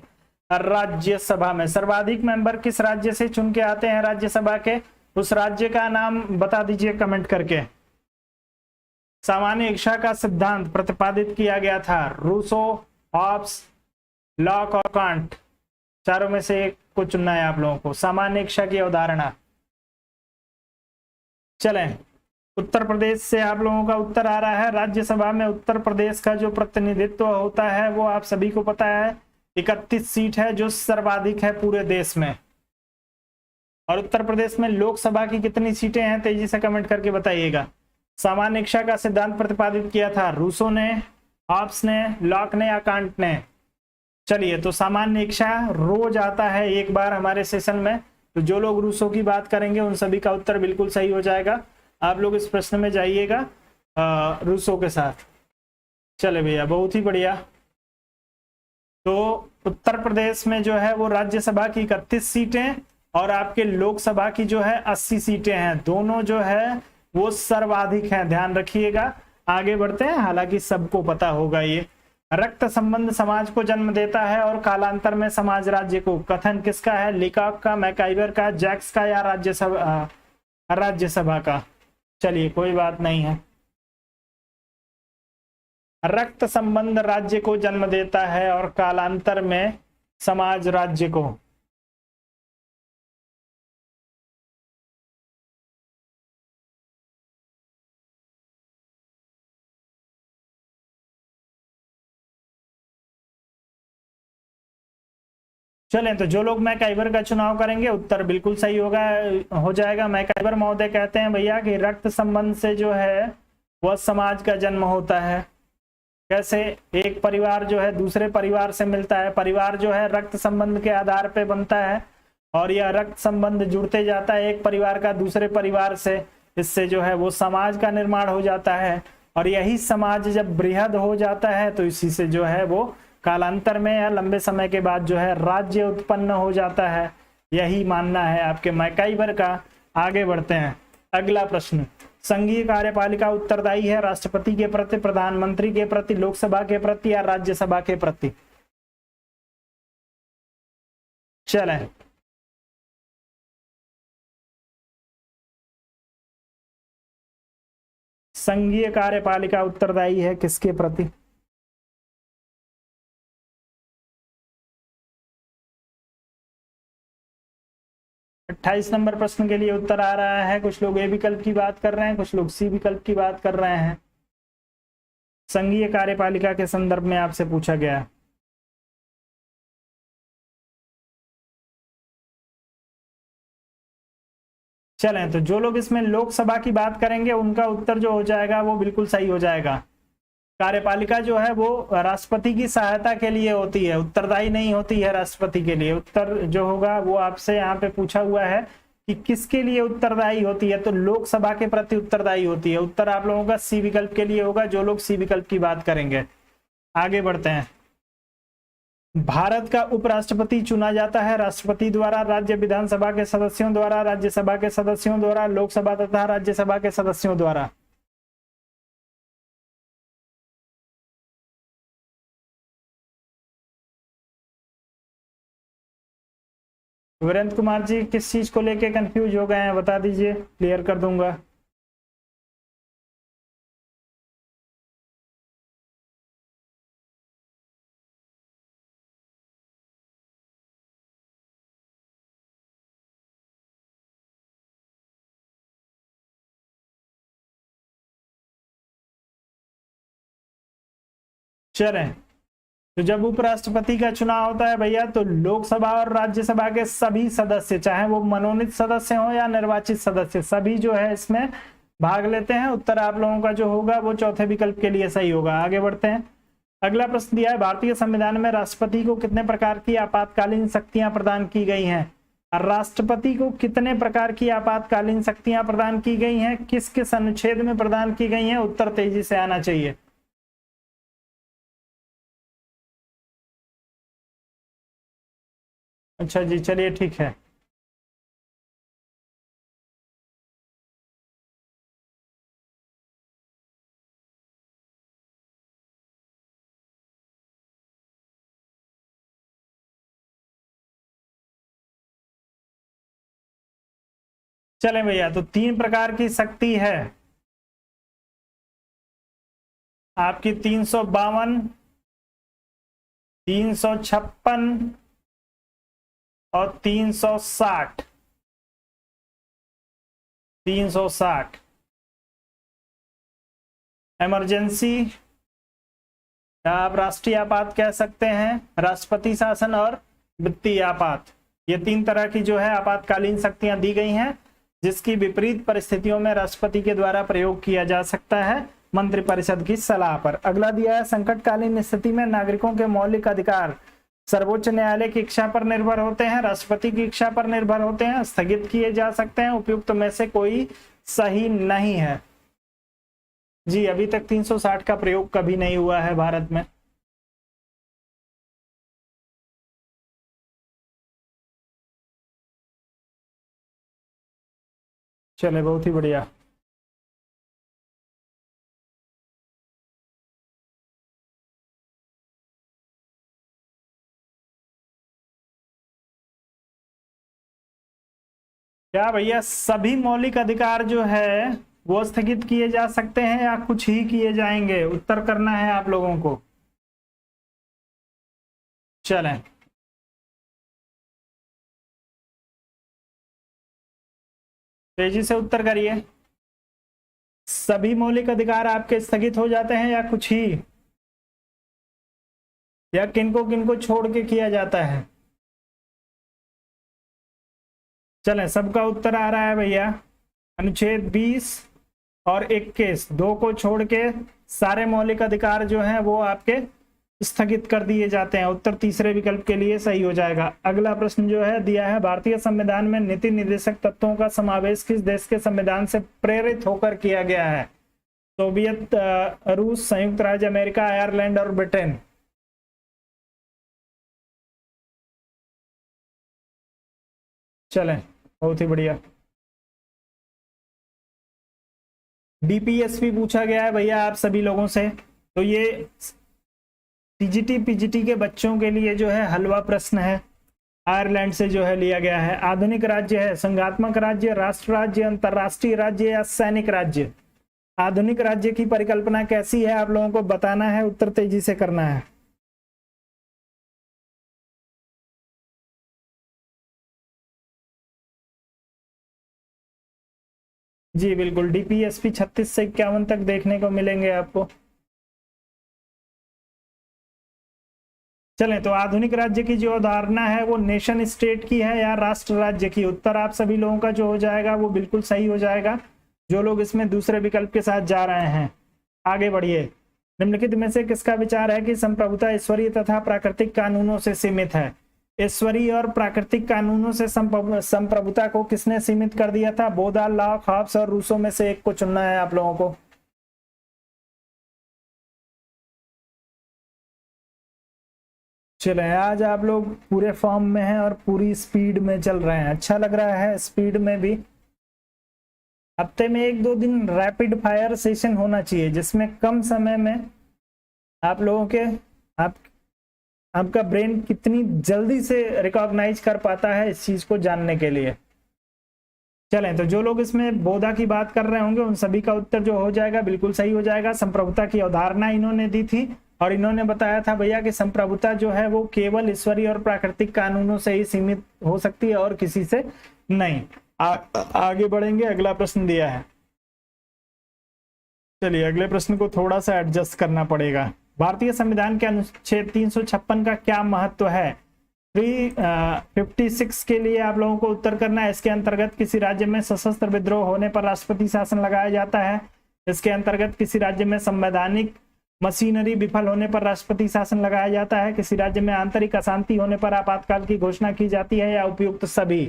राज्यसभा में। सर्वाधिक मेंबर किस राज्य से चुन के आते हैं राज्यसभा के? उस राज्य का नाम बता दीजिए कमेंट करके। सामान्य इच्छा का सिद्धांत प्रतिपादित किया गया था रूसो, हॉब्स, लॉक और कांट। चारों में से एक को चुनना है आप लोगों को। सामान्य इच्छा की अवधारणा। चलें, उत्तर प्रदेश से आप लोगों का उत्तर आ रहा है। राज्यसभा में उत्तर प्रदेश का जो प्रतिनिधित्व होता है वो आप सभी को पता है, 31 सीट है जो सर्वाधिक है पूरे देश में। और उत्तर प्रदेश में लोकसभा की कितनी सीटें हैं तेजी से कमेंट करके बताइएगा। सामान्य इच्छा का सिद्धांत प्रतिपादित किया था? रूसो ने, हॉब्स ने, लॉक ने या कांट ने? चलिए, तो सामान्य इच्छा रोज आता है एक बार हमारे सेशन में, तो जो लोग रूसो की बात करेंगे उन सभी का उत्तर बिल्कुल सही हो जाएगा। आप लोग इस प्रश्न में जाइएगा रूसो के साथ। चले भैया, बहुत ही बढ़िया। तो उत्तर प्रदेश में जो है वो राज्यसभा की 31 सीटें और आपके लोकसभा की जो है 80 सीटें हैं, दोनों जो है वो सर्वाधिक हैं, ध्यान रखिएगा। आगे बढ़ते हैं, हालांकि सबको पता होगा ये। रक्त संबंध समाज को जन्म देता है और कालांतर में समाज राज्य को, कथन किसका है? लिकॉक का, मैकाइवर का, जैक्स का या राज्यसभा का? चलिए, कोई बात नहीं है। रक्त संबंध राज्य को जन्म देता है और कालांतर में समाज राज्य को। चलें, तो जो लोग मैकाइवर का चुनाव करेंगे उत्तर बिल्कुल सही हो जाएगा। मैकाइवर महोदय कहते हैं भैया कि रक्त संबंध से जो है वह समाज का जन्म होता है। कैसे? एक परिवार जो है दूसरे परिवार से मिलता है, परिवार जो है रक्त संबंध के आधार पे बनता है और यह रक्त संबंध जुड़ते जाता है एक परिवार का दूसरे परिवार से, इससे जो है वो समाज का निर्माण हो जाता है। और यही समाज जब बृहद हो जाता है तो इसी से जो है वो कालांतर में या लंबे समय के बाद जो है राज्य उत्पन्न हो जाता है। यही मानना है आपके मैकाइवर का। आगे बढ़ते हैं, अगला प्रश्न। संघीय कार्यपालिका उत्तरदायी है राष्ट्रपति के प्रति, प्रधानमंत्री के प्रति, लोकसभा के प्रति या राज्यसभा के प्रति? चलें, संघीय कार्यपालिका उत्तरदायी है किसके प्रति? अट्ठाईस नंबर प्रश्न के लिए उत्तर आ रहा है। कुछ लोग ए विकल्प की बात कर रहे हैं, कुछ लोग सी विकल्प की बात कर रहे हैं। संघीय कार्यपालिका के संदर्भ में आपसे पूछा गया। चलें, तो जो लोग इसमें लोकसभा की बात करेंगे उनका उत्तर जो हो जाएगा वो बिल्कुल सही हो जाएगा। कार्यपालिका जो है वो राष्ट्रपति की सहायता के लिए होती है, उत्तरदायी नहीं होती है राष्ट्रपति के लिए। उत्तर जो होगा वो आपसे यहाँ पे पूछा हुआ है कि किसके लिए उत्तरदायी होती है, तो लोकसभा के प्रति उत्तरदायी होती है। उत्तर आप लोगों का सी विकल्प के लिए होगा, जो लोग सी विकल्प की बात करेंगे। आगे बढ़ते हैं। भारत का उपराष्ट्रपति चुना जाता है राष्ट्रपति द्वारा, राज्य विधानसभा के सदस्यों द्वारा, राज्यसभा के सदस्यों द्वारा, लोकसभा तथा राज्यसभा के सदस्यों द्वारा? वीरेंद्र कुमार जी, किस चीज को लेके कंफ्यूज हो गए हैं बता दीजिए, क्लियर कर दूंगा। चलें, तो जब उपराष्ट्रपति का चुनाव होता है भैया तो लोकसभा और राज्यसभा के सभी सदस्य, चाहे वो मनोनीत सदस्य हो या निर्वाचित सदस्य, सभी जो है इसमें भाग लेते हैं। उत्तर आप लोगों का जो होगा वो चौथे विकल्प के लिए सही होगा। आगे बढ़ते हैं, अगला प्रश्न दिया है, भारतीय संविधान में राष्ट्रपति को कितने प्रकार की आपातकालीन शक्तियां प्रदान की गई हैं? राष्ट्रपति को कितने प्रकार की आपातकालीन शक्तियां प्रदान की गई हैं, किस किस अनुच्छेद में प्रदान की गई हैं? उत्तर तेजी से आना चाहिए। अच्छा जी, चलिए ठीक है। चलें भैया, तो तीन प्रकार की शक्ति है आपकी, 352, 356 और 360। 360 इमरजेंसी, आप राष्ट्रीय आपात कह सकते हैं, राष्ट्रपति शासन और वित्तीय आपात। ये तीन तरह की जो है आपातकालीन शक्तियां दी गई हैं। जिसकी विपरीत परिस्थितियों में राष्ट्रपति के द्वारा प्रयोग किया जा सकता है मंत्रिपरिषद की सलाह पर। अगला दिया है, संकटकालीन स्थिति में नागरिकों के मौलिक अधिकार सर्वोच्च न्यायालय की इच्छा पर निर्भर होते हैं, राष्ट्रपति की इच्छा पर निर्भर होते हैं, स्थगित किए जा सकते हैं, उपयुक्त में से कोई सही नहीं है। जी, अभी तक 360 का प्रयोग कभी नहीं हुआ है भारत में। चले, बहुत ही बढ़िया। क्या भैया सभी मौलिक अधिकार जो है वो स्थगित किए जा सकते हैं या कुछ ही किए जाएंगे? उत्तर करना है आप लोगों को। चलें, तेजी से उत्तर करिए। सभी मौलिक अधिकार आपके स्थगित हो जाते हैं या कुछ ही, या किनको किनको छोड़ के किया जाता है? चलें, सबका उत्तर आ रहा है भैया। अनुच्छेद 20 और 21 दो को छोड़ के सारे मौलिक अधिकार जो हैं वो आपके स्थगित कर दिए जाते हैं। उत्तर तीसरे विकल्प के लिए सही हो जाएगा। अगला प्रश्न जो है दिया है, भारतीय संविधान में नीति निर्देशक तत्वों का समावेश किस देश के संविधान से प्रेरित होकर किया गया है? सोवियत, रूस, संयुक्त राज्य अमेरिका, आयरलैंड और ब्रिटेन। चलें, बहुत ही बढ़िया। डीपीएसपी पूछा गया है भैया आप सभी लोगों से, तो ये टीजीटी पीजीटी के बच्चों के लिए जो है हलवा प्रश्न है। आयरलैंड से जो है लिया गया है। आधुनिक राज्य है संघात्मक राज्य, राष्ट्र राज्य, अंतरराष्ट्रीय राज्य या सैनिक राज्य? आधुनिक राज्य की परिकल्पना कैसी है आप लोगों को बताना है, उत्तर तेजी से करना है। जी बिल्कुल, डीपीएसपी 36 से 51 तक देखने को मिलेंगे आपको। चलें, तो आधुनिक राज्य की जो अवधारणा है वो नेशन स्टेट की है या राष्ट्र राज्य की? उत्तर आप सभी लोगों का जो हो जाएगा वो बिल्कुल सही हो जाएगा, जो लोग इसमें दूसरे विकल्प के साथ जा रहे हैं। आगे बढ़िए। निम्नलिखित में से किसका विचार है कि संप्रभुता ईश्वरीय तथा प्राकृतिक कानूनों से सीमित है? ईश्वरीय और प्राकृतिक कानूनों से संप्रभुता को किसने सीमित कर दिया था? बोधा, लॉक, हॉब्स और रूसो में से एक को चुनना है आप लोगों को। चले, आज आप लोग पूरे फॉर्म में हैं और पूरी स्पीड में चल रहे हैं। अच्छा लग रहा है स्पीड में भी। हफ्ते में 1-2 दिन रैपिड फायर सेशन होना चाहिए, जिसमें कम समय में आप लोगों के आपका ब्रेन कितनी जल्दी से रिकॉग्नाइज कर पाता है इस चीज को जानने के लिए। चलें, तो जो लोग इसमें बोधा की बात कर रहे होंगे उन सभी का उत्तर जो हो जाएगा बिल्कुल सही हो जाएगा। संप्रभुता की अवधारणा इन्होंने दी थी और इन्होंने बताया था भैया कि संप्रभुता जो है वो केवल ईश्वरीय और प्राकृतिक कानूनों से ही सीमित हो सकती है और किसी से नहीं। आगे बढ़ेंगे। अगला प्रश्न दिया है, चलिए अगले प्रश्न को थोड़ा सा एडजस्ट करना पड़ेगा। भारतीय संविधान के अनुच्छेद 356 का क्या महत्व है? 356 के लिए आप लोगों को उत्तर करना है। इसके अंतर्गत किसी राज्य में सशस्त्र विद्रोह होने पर राष्ट्रपति शासन लगाया जाता है। इसके अंतर्गत किसी राज्य में संवैधानिक मशीनरी विफल होने पर राष्ट्रपति शासन लगाया जाता है। किसी राज्य में आंतरिक अशांति होने पर आपातकाल की घोषणा की जाती है या उपयुक्त सभी?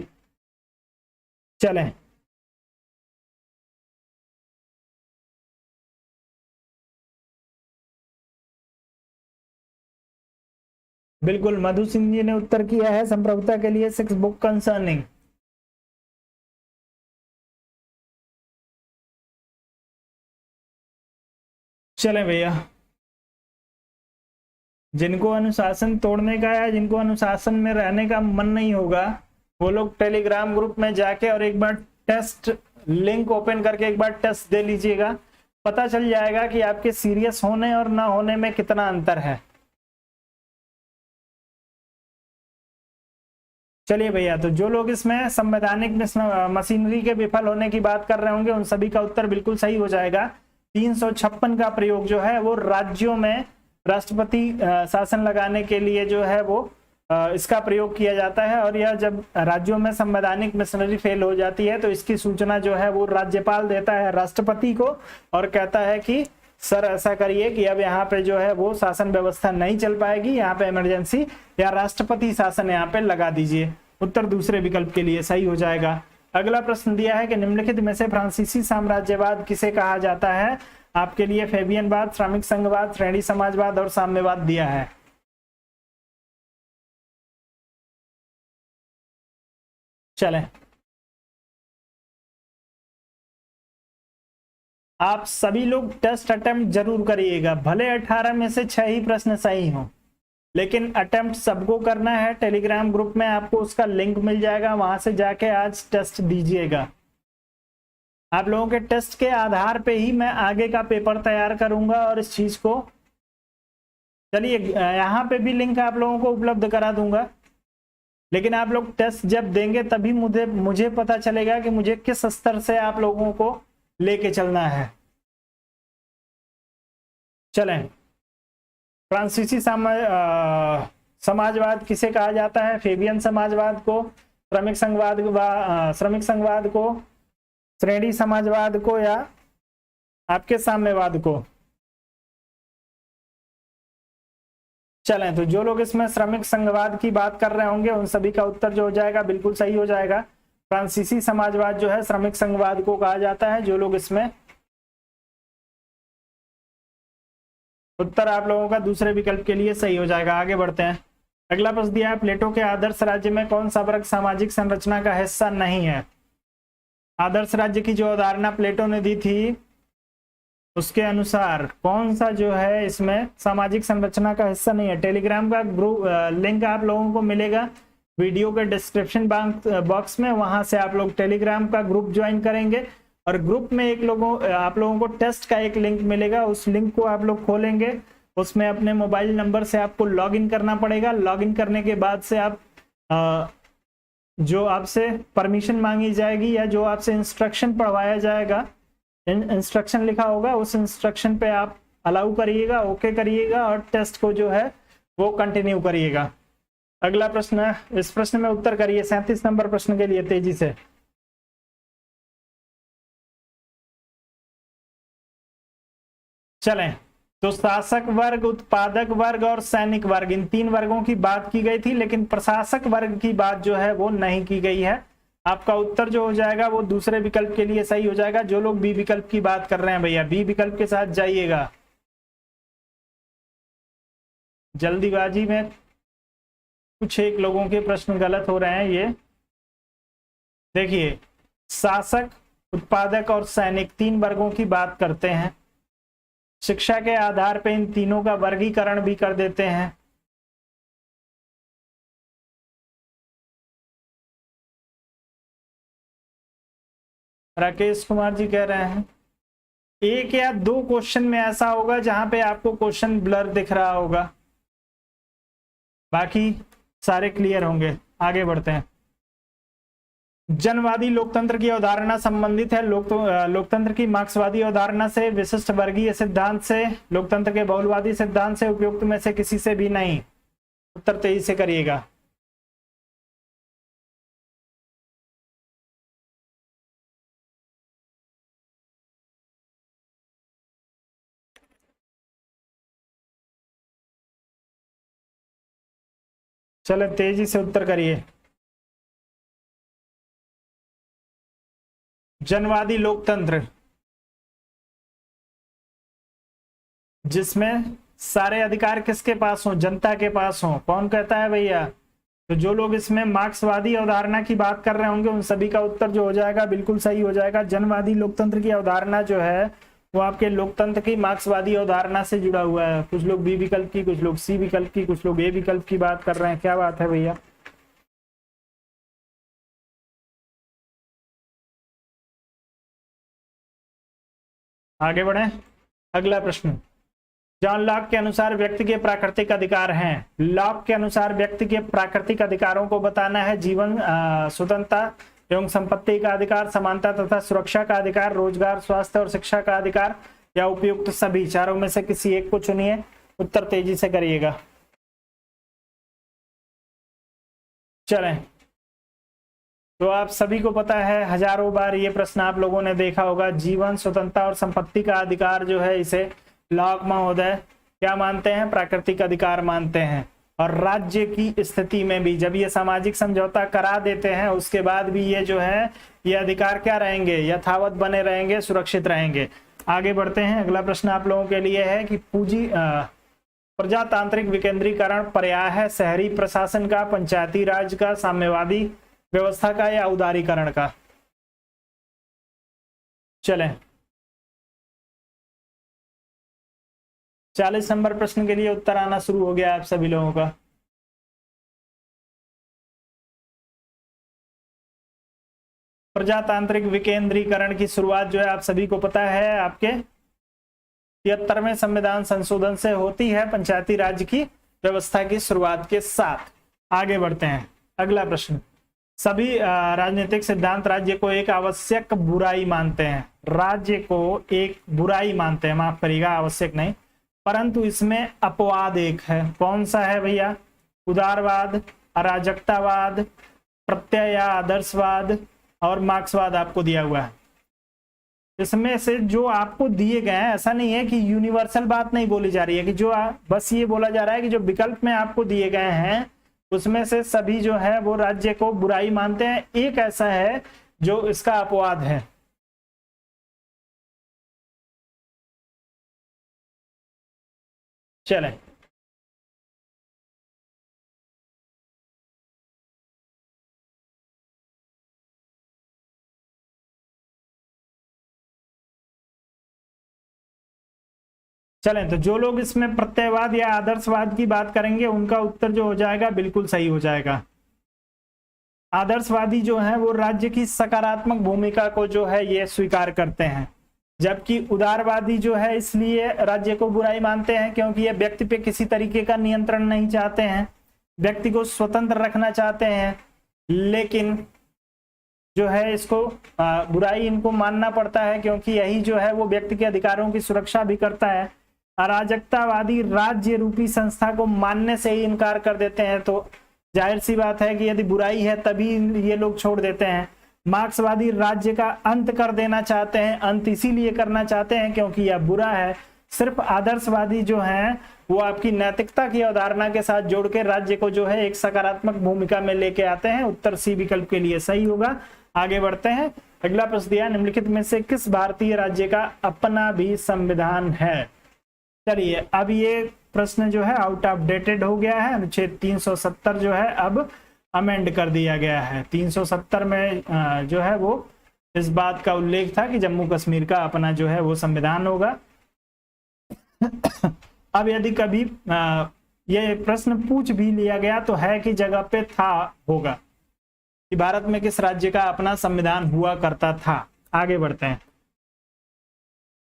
चलें, बिल्कुल मधु सिंह जी ने उत्तर किया है संप्रभुता के लिए 6 बुक कंसर्निंग। चलें भैया, जिनको अनुशासन तोड़ने का या जिनको अनुशासन में रहने का मन नहीं होगा वो लोग टेलीग्राम ग्रुप में जाके और एक बार टेस्ट लिंक ओपन करके एक बार टेस्ट दे लीजिएगा। पता चल जाएगा कि आपके सीरियस होने और ना होने में कितना अंतर है। चलिए भैया, तो जो लोग इसमें संवैधानिक मशीनरी के विफल होने की बात कर रहे होंगे उन सभी का उत्तर बिल्कुल सही हो जाएगा। 356 का प्रयोग जो है वो राज्यों में राष्ट्रपति शासन लगाने के लिए जो है वो इसका प्रयोग किया जाता है। और यह जब राज्यों में संवैधानिक मशीनरी फेल हो जाती है तो इसकी सूचना जो है वो राज्यपाल देता है राष्ट्रपति को और कहता है कि सर ऐसा करिए कि अब यहाँ पे जो है वो शासन व्यवस्था नहीं चल पाएगी, यहाँ पे इमरजेंसी या राष्ट्रपति शासन यहाँ पे लगा दीजिए। उत्तर दूसरे विकल्प के लिए सही हो जाएगा। अगला प्रश्न दिया है कि निम्नलिखित में से फ्रांसीसी साम्राज्यवाद किसे कहा जाता है। आपके लिए फेबियनवाद, श्रमिक संघवाद, श्रेणी समाजवाद और साम्यवाद दिया है। चलें, आप सभी लोग टेस्ट अटेम्प्ट जरूर करिएगा, भले 18 में से 6 ही प्रश्न सही हों, लेकिन अटेम्प्ट सबको करना है। टेलीग्राम ग्रुप में आपको उसका लिंक मिल जाएगा, वहां से जाके आज टेस्ट दीजिएगा। आप लोगों के टेस्ट के आधार पे ही मैं आगे का पेपर तैयार करूंगा और इस चीज को, चलिए यहाँ पे भी लिंक आप लोगों को उपलब्ध करा दूंगा, लेकिन आप लोग टेस्ट जब देंगे तभी मुझे पता चलेगा कि मुझे किस स्तर से आप लोगों को लेके चलना है। चलें, फ्रांसीसी समाजवाद किसे कहा जाता है। फेबियन समाजवाद को, श्रमिक संघवाद को, श्रेणी समाजवाद को या आपके साम्यवाद को। चलें, तो जो लोग इसमें श्रमिक संघवाद की बात कर रहे होंगे उन सभी का उत्तर जो हो जाएगा बिल्कुल सही हो जाएगा। फ्रांसीसी समाजवाद जो है श्रमिक संघवाद को कहा जाता है। जो लोग इसमें, उत्तर आप लोगों का दूसरे विकल्प के लिए सही हो जाएगा। आगे बढ़ते हैं। अगला प्रश्न दिया है, प्लेटो के आदर्श राज्य में कौन सा वर्ग सामाजिक संरचना का हिस्सा नहीं है। आदर्श राज्य की जो अवधारणा प्लेटो ने दी थी उसके अनुसार कौन सा जो है इसमें सामाजिक संरचना का हिस्सा नहीं है। टेलीग्राम का ग्रुप लिंक आप लोगों को मिलेगा वीडियो के डिस्क्रिप्शन बॉक्स में, वहां से आप लोग टेलीग्राम का ग्रुप ज्वाइन करेंगे और ग्रुप में आप लोगों को टेस्ट का एक लिंक मिलेगा। उस लिंक को आप लोग खोलेंगे, उसमें अपने मोबाइल नंबर से आपको लॉगिन करना पड़ेगा। लॉगिन करने के बाद से आप जो आपसे परमिशन मांगी जाएगी या जो आपसे इंस्ट्रक्शन पढ़वाया जाएगा, इंस्ट्रक्शन लिखा होगा, उस इंस्ट्रक्शन पे आप अलाउ करिएगा, ओके करिएगा और टेस्ट को जो है वो कंटिन्यू करिएगा। अगला प्रश्न है, इस प्रश्न में उत्तर करिए 37 नंबर प्रश्न के लिए तेजी से। चलें, तो शासक वर्ग, उत्पादक वर्ग और सैनिक वर्ग, इन 3 वर्गों की बात की गई थी, लेकिन प्रशासक वर्ग की बात जो है वो नहीं की गई है। आपका उत्तर जो हो जाएगा वो दूसरे विकल्प के लिए सही हो जाएगा। जो लोग बी विकल्प की बात कर रहे हैं भैया बी विकल्प के साथ जाइएगा। जल्दीबाजी में कुछ एक लोगों के प्रश्न गलत हो रहे हैं। ये देखिए, शासक, उत्पादक और सैनिक 3 वर्गों की बात करते हैं। शिक्षा के आधार पर इन तीनों का वर्गीकरण भी कर देते हैं। राकेश कुमार जी कह रहे हैं 1 या 2 क्वेश्चन में ऐसा होगा जहां पे आपको क्वेश्चन ब्लर दिख रहा होगा, बाकी सारे क्लियर होंगे। आगे बढ़ते हैं। जनवादी लोकतंत्र की अवधारणा संबंधित है लोकतंत्र की मार्क्सवादी अवधारणा से, विशिष्ट वर्गीय सिद्धांत से, लोकतंत्र के बहुलवादी सिद्धांत से, उपयुक्त में से किसी से भी नहीं। उत्तर तेजी से करिएगा। चले तेजी से उत्तर करिए। जनवादी लोकतंत्र जिसमें सारे अधिकार किसके पास हो, जनता के पास हो, कौन कहता है भैया। तो जो लोग इसमें मार्क्सवादी अवधारणा की बात कर रहे होंगे उन सभी का उत्तर जो हो जाएगा बिल्कुल सही हो जाएगा। जनवादी लोकतंत्र की अवधारणा जो है वो आपके लोकतंत्र की मार्क्सवादी अवधारणा से जुड़ा हुआ है। कुछ लोग बी विकल्प की, कुछ लोग सी विकल्प की, कुछ लोग ए विकल्प की बात कर रहे हैं। क्या बात है भैया। आगे बढ़े। अगला प्रश्न, जॉन लॉक के अनुसार व्यक्ति के प्राकृतिक अधिकार हैं। लॉक के अनुसार व्यक्ति के प्राकृतिक अधिकारों को बताना है। जीवन, स्वतंत्रता एवं संपत्ति का अधिकार, समानता तथा सुरक्षा का अधिकार, रोजगार, स्वास्थ्य और शिक्षा का अधिकार या उपयुक्त सभी। चारों में से किसी एक को चुनिए। उत्तर तेजी से करिएगा। चलें, तो आप सभी को पता है, हजारों बार ये प्रश्न आप लोगों ने देखा होगा, जीवन, स्वतंत्रता और संपत्ति का अधिकार जो है इसे लॉक महोदय क्या मानते हैं? प्राकृतिक अधिकार मानते हैं। और राज्य की स्थिति में भी जब ये सामाजिक समझौता करा देते हैं उसके बाद भी ये जो है ये अधिकार क्या रहेंगे? यथावत बने रहेंगे, सुरक्षित रहेंगे। आगे बढ़ते हैं। अगला प्रश्न आप लोगों के लिए है कि प्रजातांत्रिक विकेंद्रीकरण पर्याय है शहरी प्रशासन का, पंचायती राज का, साम्यवादी व्यवस्था का या उदारीकरण का? चलें, 40 नंबर प्रश्न के लिए उत्तर आना शुरू हो गया आप सभी लोगों का। प्रजातांत्रिक विकेंद्रीकरण की शुरुआत जो है आप सभी को पता है आपके 73वें संविधान संशोधन से होती है, पंचायती राज की व्यवस्था की शुरुआत के साथ। आगे बढ़ते हैं। अगला प्रश्न, सभी राजनीतिक सिद्धांत राज्य को एक आवश्यक बुराई मानते हैं। राज्य को एक बुराई मानते हैं, माफ करिएगा, आवश्यक नहीं, परंतु इसमें अपवाद एक है। कौन सा है भैया? उदारवाद, अराजकतावाद, प्रत्यय या आदर्शवाद और मार्क्सवाद आपको दिया हुआ है। इसमें से जो आपको दिए गए हैं, ऐसा नहीं है कि यूनिवर्सल बात नहीं बोली जा रही है कि जो बस ये बोला जा रहा है कि जो विकल्प में आपको दिए गए हैं उसमें से सभी जो है वो राज्य को बुराई मानते हैं। एक ऐसा है जो इसका अपवाद है। चलें, चलें, तो जो लोग इसमें प्रत्ययवाद या आदर्शवाद की बात करेंगे उनका उत्तर जो हो जाएगा बिल्कुल सही हो जाएगा। आदर्शवादी जो है वो राज्य की सकारात्मक भूमिका को जो है ये स्वीकार करते हैं, जबकि उदारवादी जो है इसलिए राज्य को बुराई मानते हैं क्योंकि ये व्यक्ति पे किसी तरीके का नियंत्रण नहीं चाहते हैं, व्यक्ति को स्वतंत्र रखना चाहते हैं, लेकिन जो है इसको बुराई इनको मानना पड़ता है क्योंकि यही जो है वो व्यक्ति के अधिकारों की सुरक्षा भी करता है। अराजकतावादी राज्य रूपी संस्था को मानने से ही इनकार कर देते हैं, तो जाहिर सी बात है कि यदि बुराई है तभी ये लोग छोड़ देते हैं। मार्क्सवादी राज्य का अंत कर देना चाहते हैं, अंत इसीलिए करना चाहते हैं क्योंकि यह बुरा है। सिर्फ आदर्शवादी जो हैं वो आपकी नैतिकता की अवधारणा के साथ जोड़ के राज्य को जो है एक सकारात्मक भूमिका में लेके आते हैं। उत्तर सी विकल्प के लिए सही होगा। आगे बढ़ते हैं। अगला प्रश्न दिया, निम्नलिखित में से किस भारतीय राज्य का अपना भी संविधान है? चलिए, अब ये प्रश्न जो है आउट ऑफ डेटेड हो गया है। अनुच्छेद 370 जो है अब अमेंड कर दिया गया है। 370 में जो है वो इस बात का उल्लेख था कि जम्मू कश्मीर का अपना जो है वो संविधान होगा। अब यदि कभी ये प्रश्न पूछ भी लिया गया तो है कि जगह पे था होगा कि भारत में किस राज्य का अपना संविधान हुआ करता था। आगे बढ़ते हैं।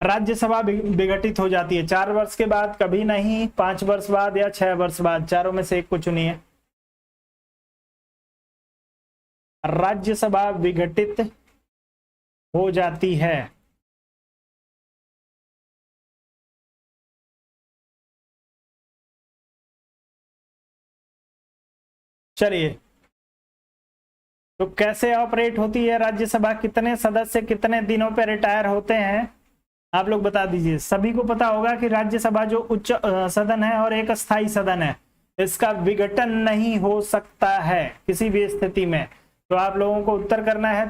राज्यसभा विघटित हो जाती है 4 वर्ष के बाद, कभी नहीं, 5 वर्ष बाद या 6 वर्ष बाद, चारों में से एक को चुनिए। राज्यसभा विघटित हो जाती है चलिए, तो कैसे ऑपरेट होती है राज्यसभा? कितने सदस्य कितने दिनों पे रिटायर होते हैं आप लोग बता दीजिए। सभी को पता होगा कि राज्यसभा जो उच्च सदन है और एक स्थायी सदन है, इसका विघटन नहीं हो सकता है किसी भी स्थिति में। तो आप लोगों को उत्तर करना है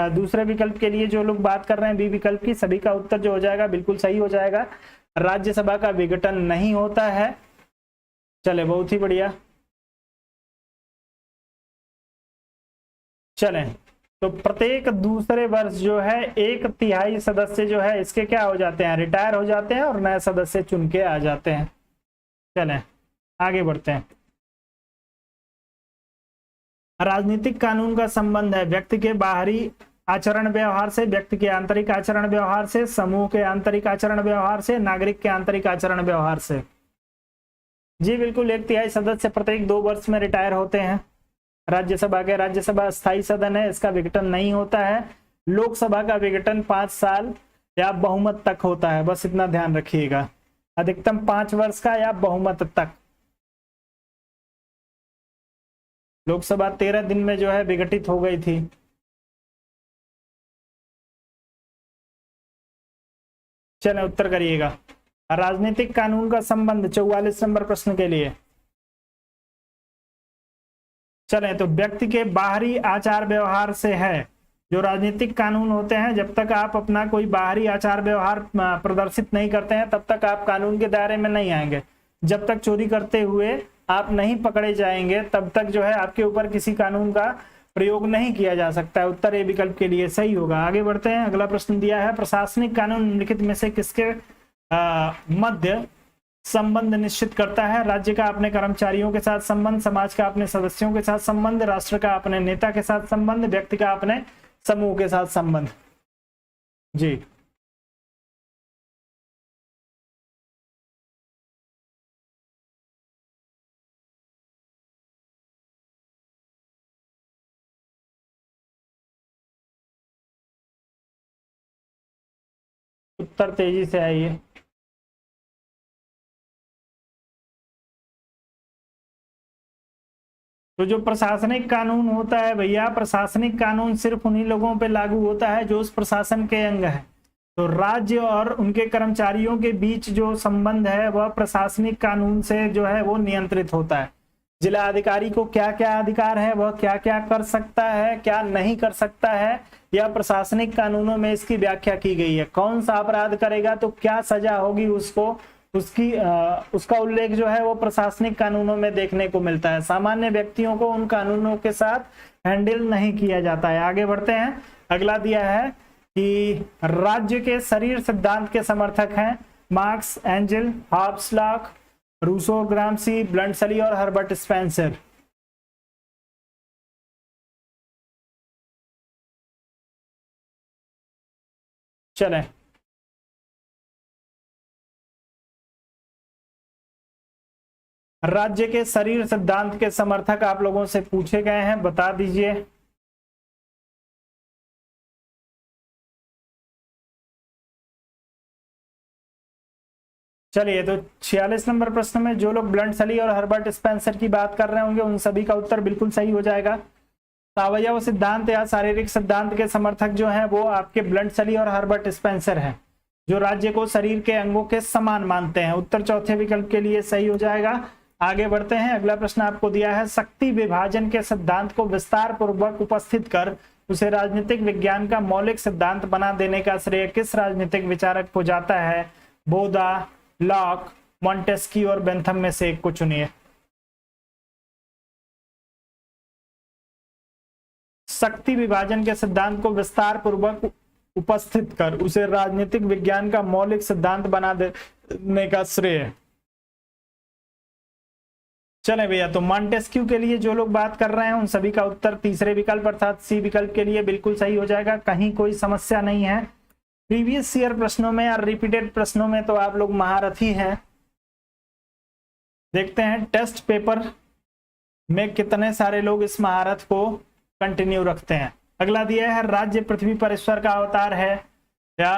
दूसरे विकल्प के लिए। जो लोग बात कर रहे हैं बी विकल्प की, सभी का उत्तर जो हो जाएगा बिल्कुल सही हो जाएगा। राज्यसभा का विघटन नहीं होता है। चले, बहुत ही बढ़िया। चलें, तो प्रत्येक दूसरे वर्ष जो है 1/3 सदस्य जो है इसके क्या हो जाते हैं? रिटायर हो जाते हैं और नए सदस्य चुन के आ जाते हैं। चलें, आगे बढ़ते हैं। राजनीतिक कानून का संबंध है व्यक्ति के बाहरी आचरण व्यवहार से, व्यक्ति के आंतरिक आचरण व्यवहार से, समूह के आंतरिक आचरण व्यवहार से, नागरिक के आंतरिक आचरण व्यवहार से। जी बिल्कुल, 1/3 सदस्य प्रत्येक 2 वर्ष में रिटायर होते हैं राज्यसभा के। राज्यसभा स्थायी सदन है, इसका विघटन नहीं होता है। लोकसभा का विघटन 5 साल या बहुमत तक होता है, बस इतना ध्यान रखिएगा। अधिकतम 5 वर्ष का या बहुमत तक। लोकसभा 13 दिन में जो है विघटित हो गई थी। चलें उत्तर करिएगा। राजनीतिक कानून का संबंध 44 नंबर प्रश्न के लिए। चलें तो व्यक्ति के बाहरी आचार व्यवहार से है। जो राजनीतिक कानून होते हैं, जब तक आप अपना कोई बाहरी आचार व्यवहार प्रदर्शित नहीं करते हैं तब तक आप कानून के दायरे में नहीं आएंगे। जब तक चोरी करते हुए आप नहीं पकड़े जाएंगे तब तक जो है आपके ऊपर किसी कानून का प्रयोग नहीं किया जा सकता है। उत्तर ए विकल्प के लिए सही होगा। आगे बढ़ते हैं। अगला प्रश्न दिया है, प्रशासनिक कानून निम्नलिखित में से किसके मध्य संबंध निश्चित करता है? राज्य का अपने कर्मचारियों के साथ संबंध, समाज का अपने सदस्यों के साथ संबंध, राष्ट्र का अपने नेता के साथ संबंध, व्यक्ति का अपने समूह के साथ संबंध। जी उत्तर तेजी से आइए। तो जो प्रशासनिक कानून होता है भैया, प्रशासनिक कानून सिर्फ उन्हीं लोगों पे लागू होता है जो उस प्रशासन के अंग है। तो राज्य और उनके कर्मचारियों के बीच जो संबंध है वह प्रशासनिक कानून से जो है वो नियंत्रित होता है। जिला अधिकारी को क्या क्या अधिकार है, वह क्या क्या कर सकता है, क्या नहीं कर सकता है, यह प्रशासनिक कानूनों में इसकी व्याख्या की गई है। कौन सा अपराध करेगा तो क्या सजा होगी उसको, उसका उल्लेख जो है वो प्रशासनिक कानूनों में देखने को मिलता है। सामान्य व्यक्तियों को उन कानूनों के साथ हैंडल नहीं किया जाता है। आगे बढ़ते हैं। अगला दिया है कि राज्य के शरीर सिद्धांत के समर्थक हैं Marx, Engels, Hobbes, Locke, Rousseau, Gramsci, Bluntschli और हर्बर्ट स्पेंसर। चलें राज्य के शरीर सिद्धांत के समर्थक आप लोगों से पूछे गए हैं, बता दीजिए। चलिए तो 46 नंबर प्रश्न में जो लोग ब्लंटसली और हर्बर्ट स्पेंसर की बात कर रहे होंगे उन सभी का उत्तर बिल्कुल सही हो जाएगा। अवयव सिद्धांत या शारीरिक सिद्धांत के समर्थक जो हैं वो आपके ब्लंटसली और हर्बर्ट स्पेंसर हैं, जो राज्य को शरीर के अंगों के समान मानते हैं। उत्तर चौथे विकल्प के लिए सही हो जाएगा। आगे बढ़ते हैं। अगला प्रश्न आपको दिया है, शक्ति विभाजन के सिद्धांत को विस्तार पूर्वक उपस्थित कर उसे राजनीतिक विज्ञान का मौलिक सिद्धांत बना देने का श्रेय किस राजनीतिक विचारक को जाता है? बोधा, लॉक, मॉन्टेस्क्यू और बेंथम में से एक को चुनिए। शक्ति विभाजन के सिद्धांत को विस्तार पूर्वक उपस्थित कर उसे राजनीतिक विज्ञान का मौलिक सिद्धांत बना देने का श्रेय। चलें भैया, तो मॉन्टेस्क्यू के लिए जो लोग बात कर रहे हैं उन सभी का उत्तर तीसरे विकल्प अर्थात सी विकल्प के लिए बिल्कुल सही हो जाएगा। कहीं कोई समस्या नहीं है। प्रीवियस ईयर प्रश्नों में या रिपीटेड प्रश्नों में तो आप लोग महारथी हैं। देखते हैं टेस्ट पेपर में कितने सारे लोग इस महारत को कंटिन्यू रखते हैं। अगला दिया है, राज्य पृथ्वी पर ईश्वर का अवतार है या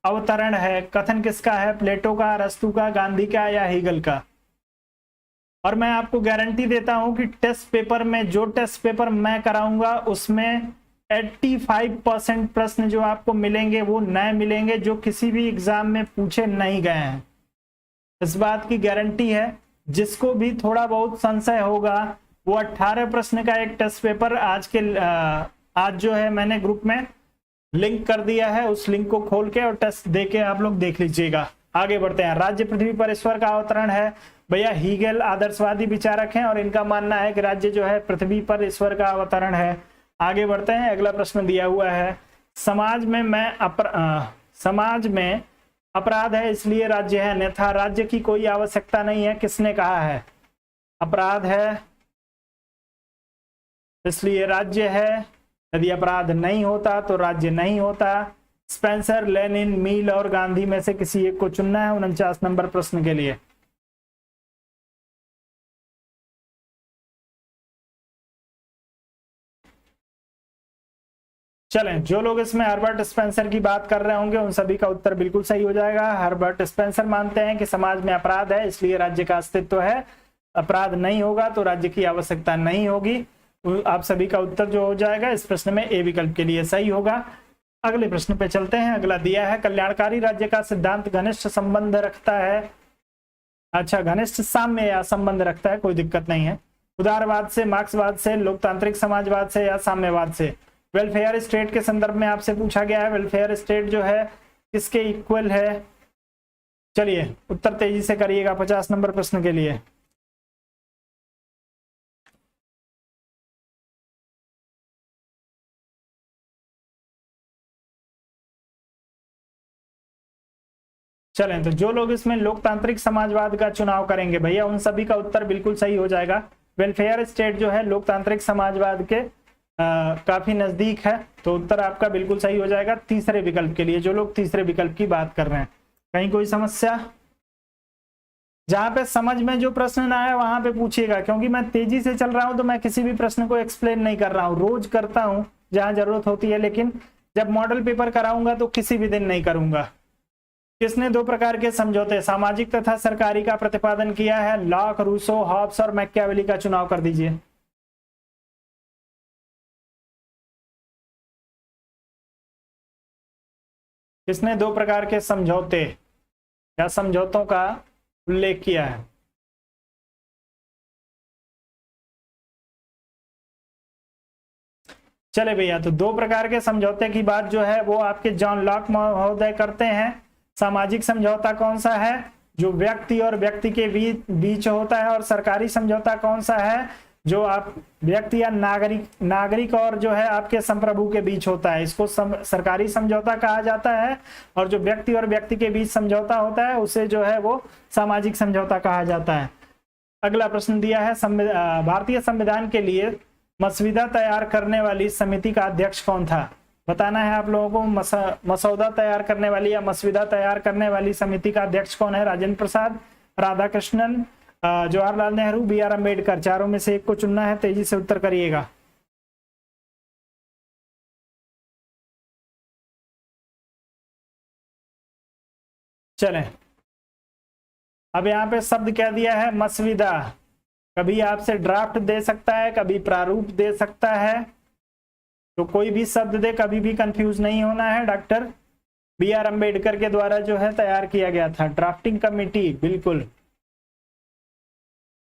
अवतरण है? कथन किसका है? प्लेटो का, अरस्तू का, गांधी का या हीगल का? और मैं आपको गारंटी देता हूं कि टेस्ट पेपर में, जो टेस्ट पेपर मैं कराऊंगा उसमें 85% प्रश्न जो आपको मिलेंगे वो नए मिलेंगे, जो किसी भी एग्जाम में पूछे नहीं गए हैं। इस बात की गारंटी है। जिसको भी थोड़ा बहुत संशय होगा वो 18 प्रश्न का एक टेस्ट पेपर आज जो है मैंने ग्रुप में लिंक कर दिया है, उस लिंक को खोल के और टेस्ट दे के आप लोग देख लीजिएगा। आगे बढ़ते हैं। राज्य पृथ्वी पर ईश्वर का अवतरण है भैया, हीगल आदर्शवादी विचारक हैं और इनका मानना है कि राज्य जो है पृथ्वी पर ईश्वर का अवतरण है। आगे बढ़ते हैं। अगला प्रश्न दिया हुआ है, समाज में अपराध है इसलिए राज्य है, अन्यथा राज्य की कोई आवश्यकता नहीं है। किसने कहा है? अपराध है इसलिए राज्य है, यदि अपराध नहीं होता तो राज्य नहीं होता। स्पेंसर, लेनिन, मील और गांधी में से किसी एक को चुनना है 49 नंबर प्रश्न के लिए। चलें, जो लोग इसमें हर्बर्ट स्पेंसर की बात कर रहे होंगे उन सभी का उत्तर बिल्कुल सही हो जाएगा। हर्बर्ट स्पेंसर मानते हैं कि समाज में अपराध है इसलिए राज्य का अस्तित्व है, अपराध नहीं होगा तो राज्य की आवश्यकता नहीं होगी। आप सभी का उत्तर जो हो जाएगा इस प्रश्न में ए विकल्प के लिए सही होगा। अगले प्रश्न पे चलते हैं। अगला दिया है कल्याणकारी राज्य का सिद्धांत घनिष्ठ संबंध रखता है। अच्छा, घनिष्ठ साम्य या संबंध रखता है, कोई दिक्कत नहीं है। उदारवाद से, मार्क्सवाद से, लोकतांत्रिक समाजवाद से या साम्यवाद से। वेलफेयर स्टेट के संदर्भ में आपसे पूछा गया है, वेलफेयर स्टेट जो है किसके इक्वल है। चलिए उत्तर तेजी से करिएगा 50 नंबर प्रश्न के लिए। चलें, तो जो लोग इसमें लोकतांत्रिक समाजवाद का चुनाव करेंगे भैया उन सभी का उत्तर बिल्कुल सही हो जाएगा। वेलफेयर स्टेट जो है लोकतांत्रिक समाजवाद के काफी नजदीक है, तो उत्तर आपका बिल्कुल सही हो जाएगा तीसरे विकल्प के लिए। जो लोग तीसरे विकल्प की बात कर रहे हैं, कहीं कोई समस्या? जहां पे समझ में जो प्रश्न ना आया वहां पे पूछिएगा, क्योंकि मैं तेजी से चल रहा हूं तो मैं किसी भी प्रश्न को एक्सप्लेन नहीं कर रहा हूं। रोज करता हूं जहां जरूरत होती है, लेकिन जब मॉडल पेपर कराऊंगा तो किसी भी दिन नहीं करूंगा। किसने दो प्रकार के समझौते सामाजिक तथा सरकारी का प्रतिपादन किया है? लॉक, रूसो, हॉब्स और मैकियावेली का चुनाव कर दीजिए। किसने दो प्रकार के समझौते या समझौतों का उल्लेख किया है? चले भैया, तो दो प्रकार के समझौते की बात जो है वो आपके जॉन लॉक महोदय करते हैं। सामाजिक समझौता कौन सा है? जो व्यक्ति और व्यक्ति के बीच होता है। और सरकारी समझौता कौन सा है? जो आप व्यक्ति या नागरिक और जो है आपके संप्रभु के बीच होता है, इसको सरकारी समझौता कहा जाता है। और जो व्यक्ति और व्यक्ति के बीच समझौता होता है उसे जो है वो सामाजिक समझौता कहा जाता है। अगला प्रश्न दिया है, भारतीय संविधान के लिए मसौदा तैयार करने वाली समिति का अध्यक्ष कौन था? बताना है आप लोगों को। मसौदा तैयार करने वाली या मसौदा तैयार करने वाली समिति का अध्यक्ष कौन है? Rajendra Prasad, Radhakrishnan, Jawaharlal Nehru, B are Ambedkar. चारों में से एक को चुनना है, तेजी से उत्तर करिएगा। चलें, अब यहाँ पे शब्द क्या दिया है? मसविदा। कभी आपसे ड्राफ्ट दे सकता है, कभी प्रारूप दे सकता है, तो कोई भी शब्द दे, कभी भी कंफ्यूज नहीं होना है। डॉक्टर बी आर अम्बेडकर के द्वारा जो है तैयार किया गया था, ड्राफ्टिंग कमेटी। बिल्कुल,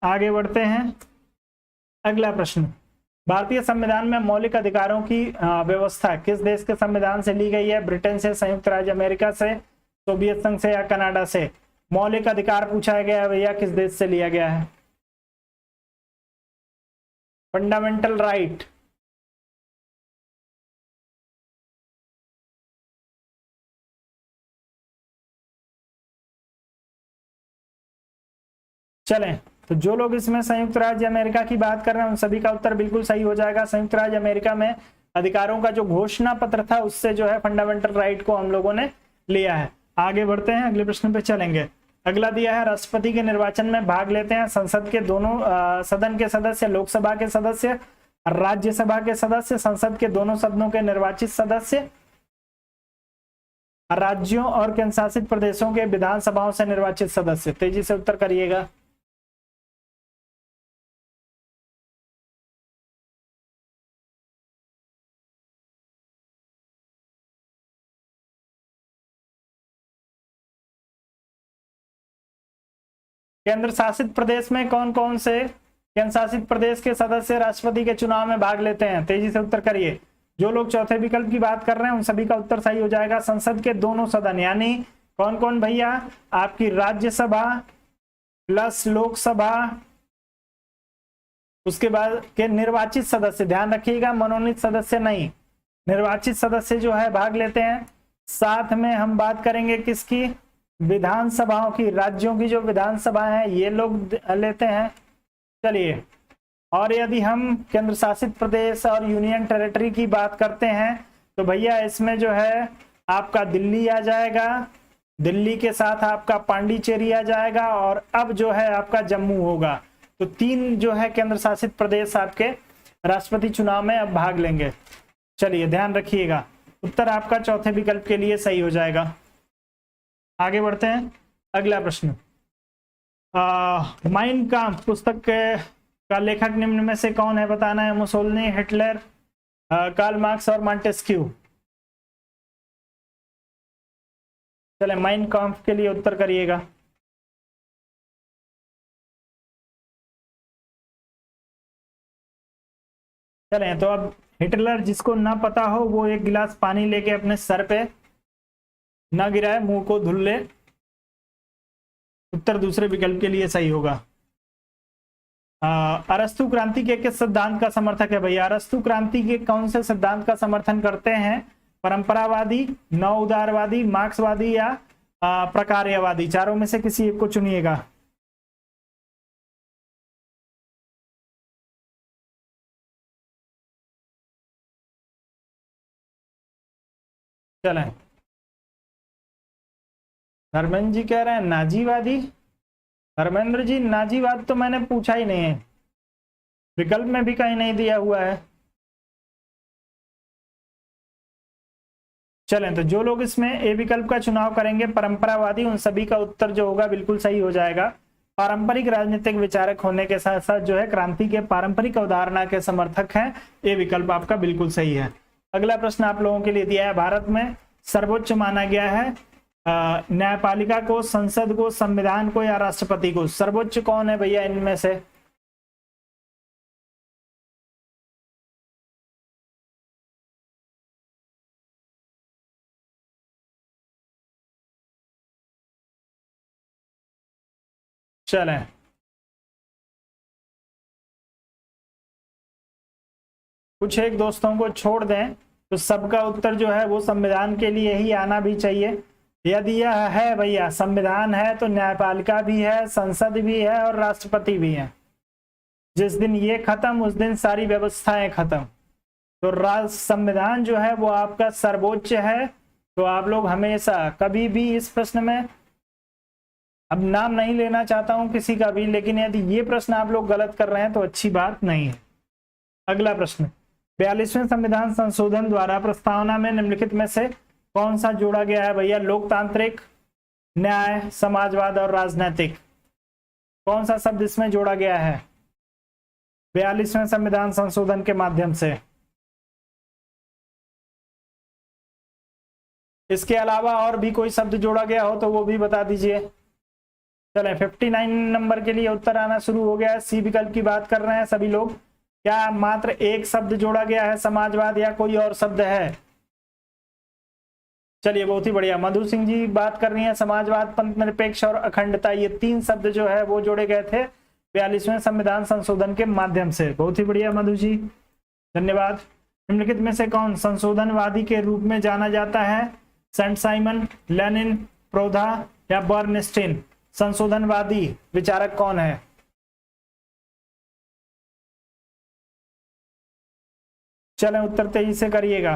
आगे बढ़ते हैं। अगला प्रश्न, भारतीय संविधान में मौलिक अधिकारों की व्यवस्था किस देश के संविधान से ली गई है? ब्रिटेन से, संयुक्त राज्य अमेरिका से, सोवियत संघ से या कनाडा से? मौलिक अधिकार पूछा गया है भैया, किस देश से लिया गया है? Fundamental right. चलें, तो जो लोग इसमें संयुक्त राज्य अमेरिका की बात कर रहे हैं उन सभी का उत्तर बिल्कुल सही हो जाएगा। संयुक्त राज्य अमेरिका में अधिकारों का जो घोषणा पत्र था उससे जो है फंडामेंटल राइट को हम लोगों ने लिया है। आगे बढ़ते हैं, अगले प्रश्न पे चलेंगे। अगला दिया है, राष्ट्रपति के निर्वाचन में भाग लेते हैं संसद के दोनों सदन के सदस्य, लोकसभा के सदस्य, राज्यसभा के सदस्य, संसद के दोनों सदनों के निर्वाचित सदस्य, राज्यों और केंद्र शासित प्रदेशों के विधानसभाओं से निर्वाचित सदस्य। तेजी से उत्तर करिएगा। केंद्र शासित प्रदेश में कौन कौन से केंद्र शासित प्रदेश के सदस्य राष्ट्रपति के चुनाव में भाग लेते हैं? तेजी से उत्तर करिए। जो लोग चौथे विकल्प की बात कर रहे हैं उन सभी का उत्तर सही हो जाएगा। संसद के दोनों सदन, यानी कौन कौन भैया? आपकी राज्यसभा प्लस लोकसभा, उसके बाद के निर्वाचित सदस्य, ध्यान रखिएगा मनोनीत सदस्य नहीं, निर्वाचित सदस्य जो है भाग लेते हैं। साथ में हम बात करेंगे किसकी? विधानसभाओं की, राज्यों की जो विधानसभा है ये लोग लेते हैं। चलिए, और यदि हम केंद्र शासित प्रदेश और यूनियन टेरिटरी की बात करते हैं तो भैया इसमें जो है आपका दिल्ली आ जाएगा, दिल्ली के साथ आपका पांडिचेरी आ जाएगा, और अब जो है आपका जम्मू होगा। तो 3 जो है केंद्र शासित प्रदेश आपके राष्ट्रपति चुनाव में अब भाग लेंगे। चलिए ध्यान रखिएगा, उत्तर आपका चौथे विकल्प के लिए सही हो जाएगा। आगे बढ़ते हैं, अगला प्रश्न। माइन काम्फ पुस्तक के का लेखक निम्न में से कौन है, बताना है। मुसोलिनी, हिटलर, कार्ल मार्क्स और मॉन्टेस्क्यू। चले माइन काम्फ के लिए उत्तर करिएगा। चले तो अब हिटलर, जिसको ना पता हो वो एक गिलास पानी लेके अपने सर पे ना गिराए, मुंह को धुल ले। उत्तर दूसरे विकल्प के लिए सही होगा। अरस्तु क्रांति के किस सिद्धांत का समर्थक है भैया? अरस्तु क्रांति के कौन से सिद्धांत का समर्थन करते हैं? परंपरावादी, नव उदारवादी, मार्क्सवादी या प्रकार्यवादी? चारों में से किसी एक को चुनिएगा। चलें, धर्मेंद्र जी कह रहे हैं नाजीवादी। धर्मेंद्र जी, नाजीवाद तो मैंने पूछा ही नहीं है, विकल्प में भी कहीं नहीं दिया हुआ है। चलें तो जो लोग इसमें ए विकल्प का चुनाव करेंगे परंपरावादी, उन सभी का उत्तर जो होगा बिल्कुल सही हो जाएगा। पारंपरिक राजनीतिक विचारक होने के साथ साथ जो है क्रांति के पारंपरिक अवधारणा के समर्थक हैं। ए विकल्प आपका बिल्कुल सही है। अगला प्रश्न आप लोगों के लिए दिया है, भारत में सर्वोच्च माना गया है न्यायपालिका को, संसद को, संविधान को या राष्ट्रपति को? सर्वोच्च कौन है भैया इनमें से? चलें, कुछ एक दोस्तों को छोड़ दें तो सबका उत्तर जो है वो संविधान के लिए ही आना भी चाहिए। यदि यह है भैया, संविधान है तो न्यायपालिका भी है, संसद भी है और राष्ट्रपति भी है। जिस दिन ये खत्म उस दिन सारी व्यवस्थाएं खत्म। तो संविधान जो है वो आपका सर्वोच्च है। तो आप लोग हमेशा कभी भी इस प्रश्न में, अब नाम नहीं लेना चाहता हूं किसी का भी, लेकिन यदि ये प्रश्न आप लोग गलत कर रहे हैं तो अच्छी बात नहीं है। अगला प्रश्न, 42वें संविधान संशोधन द्वारा प्रस्तावना में निम्नलिखित में से कौन सा जोड़ा गया है भैया? लोकतांत्रिक, न्याय, समाजवाद और राजनैतिक? कौन सा शब्द इसमें जोड़ा गया है 42वें संविधान संशोधन के माध्यम से? इसके अलावा और भी कोई शब्द जोड़ा गया हो तो वो भी बता दीजिए। चले 59 नंबर के लिए उत्तर आना शुरू हो गया है। सी विकल्प की बात कर रहे हैं सभी लोग। क्या मात्र एक शब्द जोड़ा गया है समाजवाद या कोई और शब्द है? चलिए बहुत ही बढ़िया। मधु सिंह जी बात कर रही हैं समाजवाद, पंथ निरपेक्ष और अखंडता, ये तीन शब्द जो है वो जोड़े गए थे 42वें संविधान संशोधन के माध्यम से। बहुत ही बढ़िया मधु जी, धन्यवाद। निम्नलिखित में से कौन संशोधनवादी के रूप में जाना जाता है? सेंट साइमन, लेनिन, प्रोधा या बर्नस्टीन? संशोधनवादी विचारक कौन है? चलें उत्तर तेजी से करिएगा।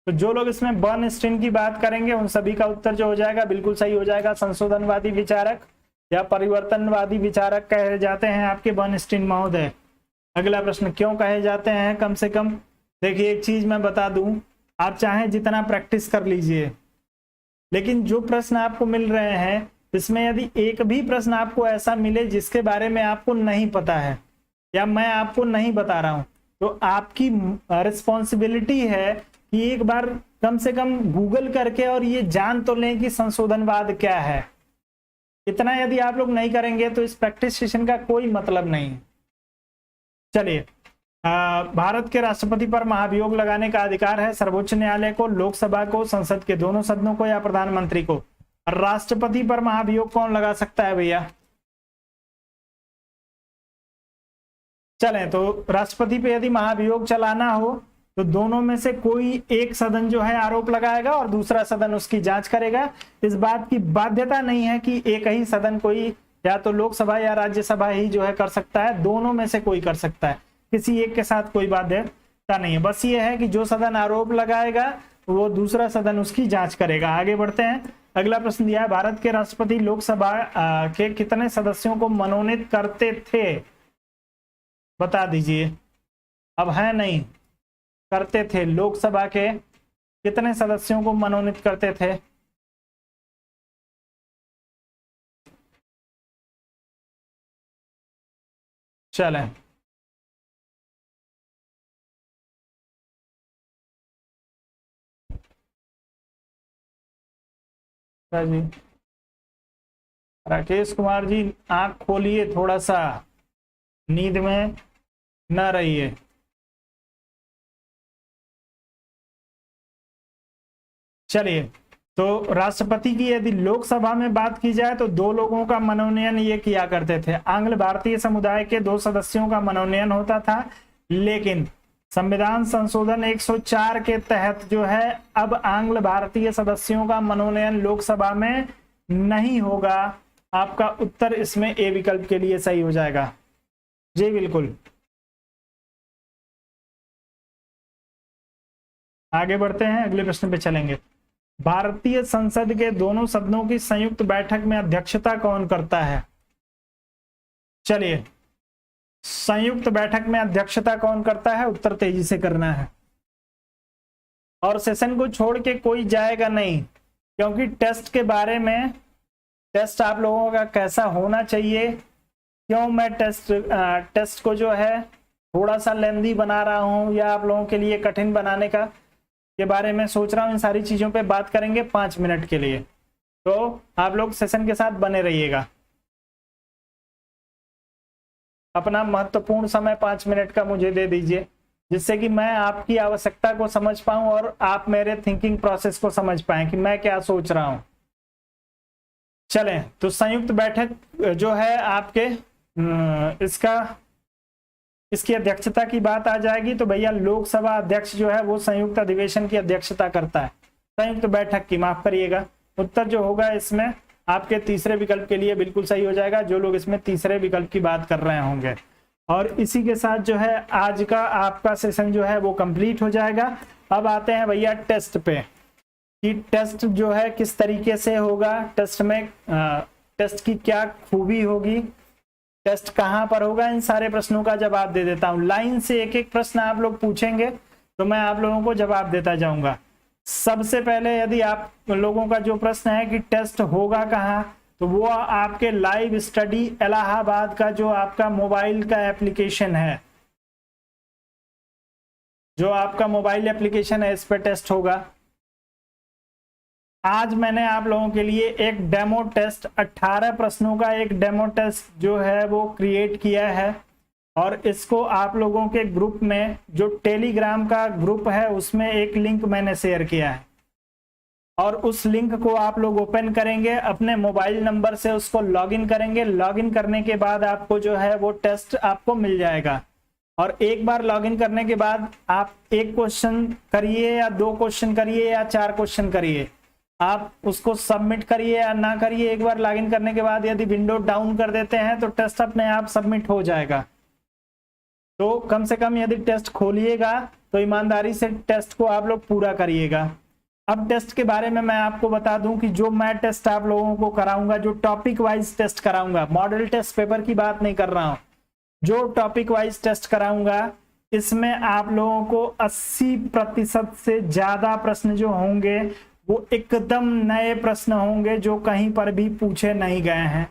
तो जो लोग इसमें बर्नस्टीन की बात करेंगे उन सभी का उत्तर जो हो जाएगा बिल्कुल सही हो जाएगा। संशोधनवादी विचारक या परिवर्तनवादी विचारक कहे जाते हैं आपके बर्नस्टीन महोदय। अगला प्रश्न, क्यों कहे जाते हैं? कम से कम देखिए एक चीज मैं बता दूं, आप चाहें जितना प्रैक्टिस कर लीजिए, लेकिन जो प्रश्न आपको मिल रहे हैं इसमें यदि एक भी प्रश्न आपको ऐसा मिले जिसके बारे में आपको नहीं पता है या मैं आपको नहीं बता रहा हूं, तो आपकी रिस्पॉन्सिबिलिटी है कि एक बार कम से कम गूगल करके और ये जान तो लें कि संशोधनवाद क्या है। इतना यदि आप लोग नहीं करेंगे तो इस प्रैक्टिस सेशन का कोई मतलब नहीं। चलिए, भारत के राष्ट्रपति पर महाभियोग लगाने का अधिकार है सर्वोच्च न्यायालय को, लोकसभा को, संसद के दोनों सदनों को या प्रधानमंत्री को? राष्ट्रपति पर महाभियोग कौन लगा सकता है भैया? चलें तो राष्ट्रपति पे यदि महाभियोग चलाना हो तो दोनों में से कोई एक सदन जो है आरोप लगाएगा और दूसरा सदन उसकी जांच करेगा। इस बात की बाध्यता नहीं है कि एक ही सदन कोई या तो लोकसभा या राज्यसभा ही जो है कर सकता है, दोनों में से कोई कर सकता है, किसी एक के साथ कोई बाध्यता नहीं है। बस ये है कि जो सदन आरोप लगाएगा वो दूसरा सदन उसकी जांच करेगा। आगे बढ़ते हैं। अगला प्रश्न दिया है, भारत के राष्ट्रपति लोकसभा के कितने सदस्यों को मनोनीत करते थे? बता दीजिए। अब है नहीं, करते थे। लोकसभा के कितने सदस्यों को मनोनीत करते थे? चलें, जी राकेश कुमार जी, आंख खोलिए, थोड़ा सा नींद में न रहिए। चलिए, तो राष्ट्रपति की यदि लोकसभा में बात की जाए तो 2 लोगों का मनोनयन ये किया करते थे। आंग्ल भारतीय समुदाय के 2 सदस्यों का मनोनयन होता था, लेकिन संविधान संशोधन 104 के तहत जो है अब आंग्ल भारतीय सदस्यों का मनोनयन लोकसभा में नहीं होगा। आपका उत्तर इसमें ए विकल्प के लिए सही हो जाएगा। जी बिल्कुल, आगे बढ़ते हैं, अगले प्रश्न पे चलेंगे। भारतीय संसद के दोनों सदनों की संयुक्त बैठक में अध्यक्षता कौन करता है? चलिए, संयुक्त बैठक में अध्यक्षता कौन करता है? उत्तर तेजी से करना है और सेशन को छोड़ के कोई जाएगा नहीं, क्योंकि टेस्ट के बारे में, टेस्ट आप लोगों का कैसा होना चाहिए, क्यों मैं टेस्ट को जो है थोड़ा सा लेंदी बना रहा हूं या आप लोगों के लिए कठिन बनाने का के बारे में सोच रहा हूं, इन सारी चीजों पे बात करेंगे 5 मिनट के लिए। तो आप लोग सेशन के साथ बने रहिएगा। अपना महत्वपूर्ण समय 5 मिनट का मुझे दे दीजिए, जिससे कि मैं आपकी आवश्यकता को समझ पाऊं और आप मेरे थिंकिंग प्रोसेस को समझ पाएं कि मैं क्या सोच रहा हूं। चलें, तो संयुक्त बैठक जो है आपके इसकी अध्यक्षता की बात आ जाएगी तो भैया लोकसभा अध्यक्ष जो है वो संयुक्त अधिवेशन की अध्यक्षता करता है, संयुक्त बैठक की, माफ करिएगा। उत्तर जो होगा इसमें आपके तीसरे विकल्प के लिए बिल्कुल सही हो जाएगा, जो लोग इसमें तीसरे विकल्प की बात कर रहे होंगे। और इसी के साथ जो है आज का आपका सेशन जो है वो कंप्लीट हो जाएगा। अब आते हैं भैया टेस्ट पे, कि टेस्ट जो है किस तरीके से होगा, टेस्ट में टेस्ट की क्या खूबी होगी, टेस्ट कहां पर होगा, इन सारे प्रश्नों का जवाब दे देता हूं। लाइन से एक एक प्रश्न आप लोग पूछेंगे तो मैं आप लोगों को जवाब देता जाऊंगा। सबसे पहले यदि आप लोगों का जो प्रश्न है कि टेस्ट होगा कहां, तो वो आपके लाइव स्टडी इलाहाबाद का जो आपका मोबाइल का एप्लीकेशन है, जो आपका मोबाइल एप्लीकेशन है, इस पर टेस्ट होगा। आज मैंने आप लोगों के लिए एक डेमो टेस्ट 18 प्रश्नों का एक डेमो टेस्ट जो है वो क्रिएट किया है और इसको आप लोगों के ग्रुप में, जो टेलीग्राम का ग्रुप है उसमें एक लिंक मैंने शेयर किया है और उस लिंक को आप लोग ओपन करेंगे, अपने मोबाइल नंबर से उसको लॉगिन करेंगे। लॉगिन करने के बाद आपको जो है वो टेस्ट आपको मिल जाएगा और एक बार लॉगिन करने के बाद आप 1 क्वेश्चन करिए या 2 क्वेश्चन करिए या 4 क्वेश्चन करिए, आप उसको सबमिट करिए या ना करिए, एक बार लॉगिन करने के बाद यदि विंडो डाउन कर देते हैं तो टेस्ट अपने आप सबमिट हो जाएगा। तो कम से कम यदि टेस्ट खोलिएगा तो ईमानदारी से टेस्ट को आप लोग पूरा करिएगा। अब टेस्ट के बारे में मैं आपको बता दूं कि जो मैं टेस्ट आप लोगों को कराऊंगा, जो टॉपिक वाइज टेस्ट कराऊंगा, मॉडल टेस्ट पेपर की बात नहीं कर रहा हूं, जो टॉपिक वाइज टेस्ट कराऊंगा इसमें आप लोगों को 80% से ज्यादा प्रश्न जो होंगे वो एकदम नए प्रश्न होंगे, जो कहीं पर भी पूछे नहीं गए हैं।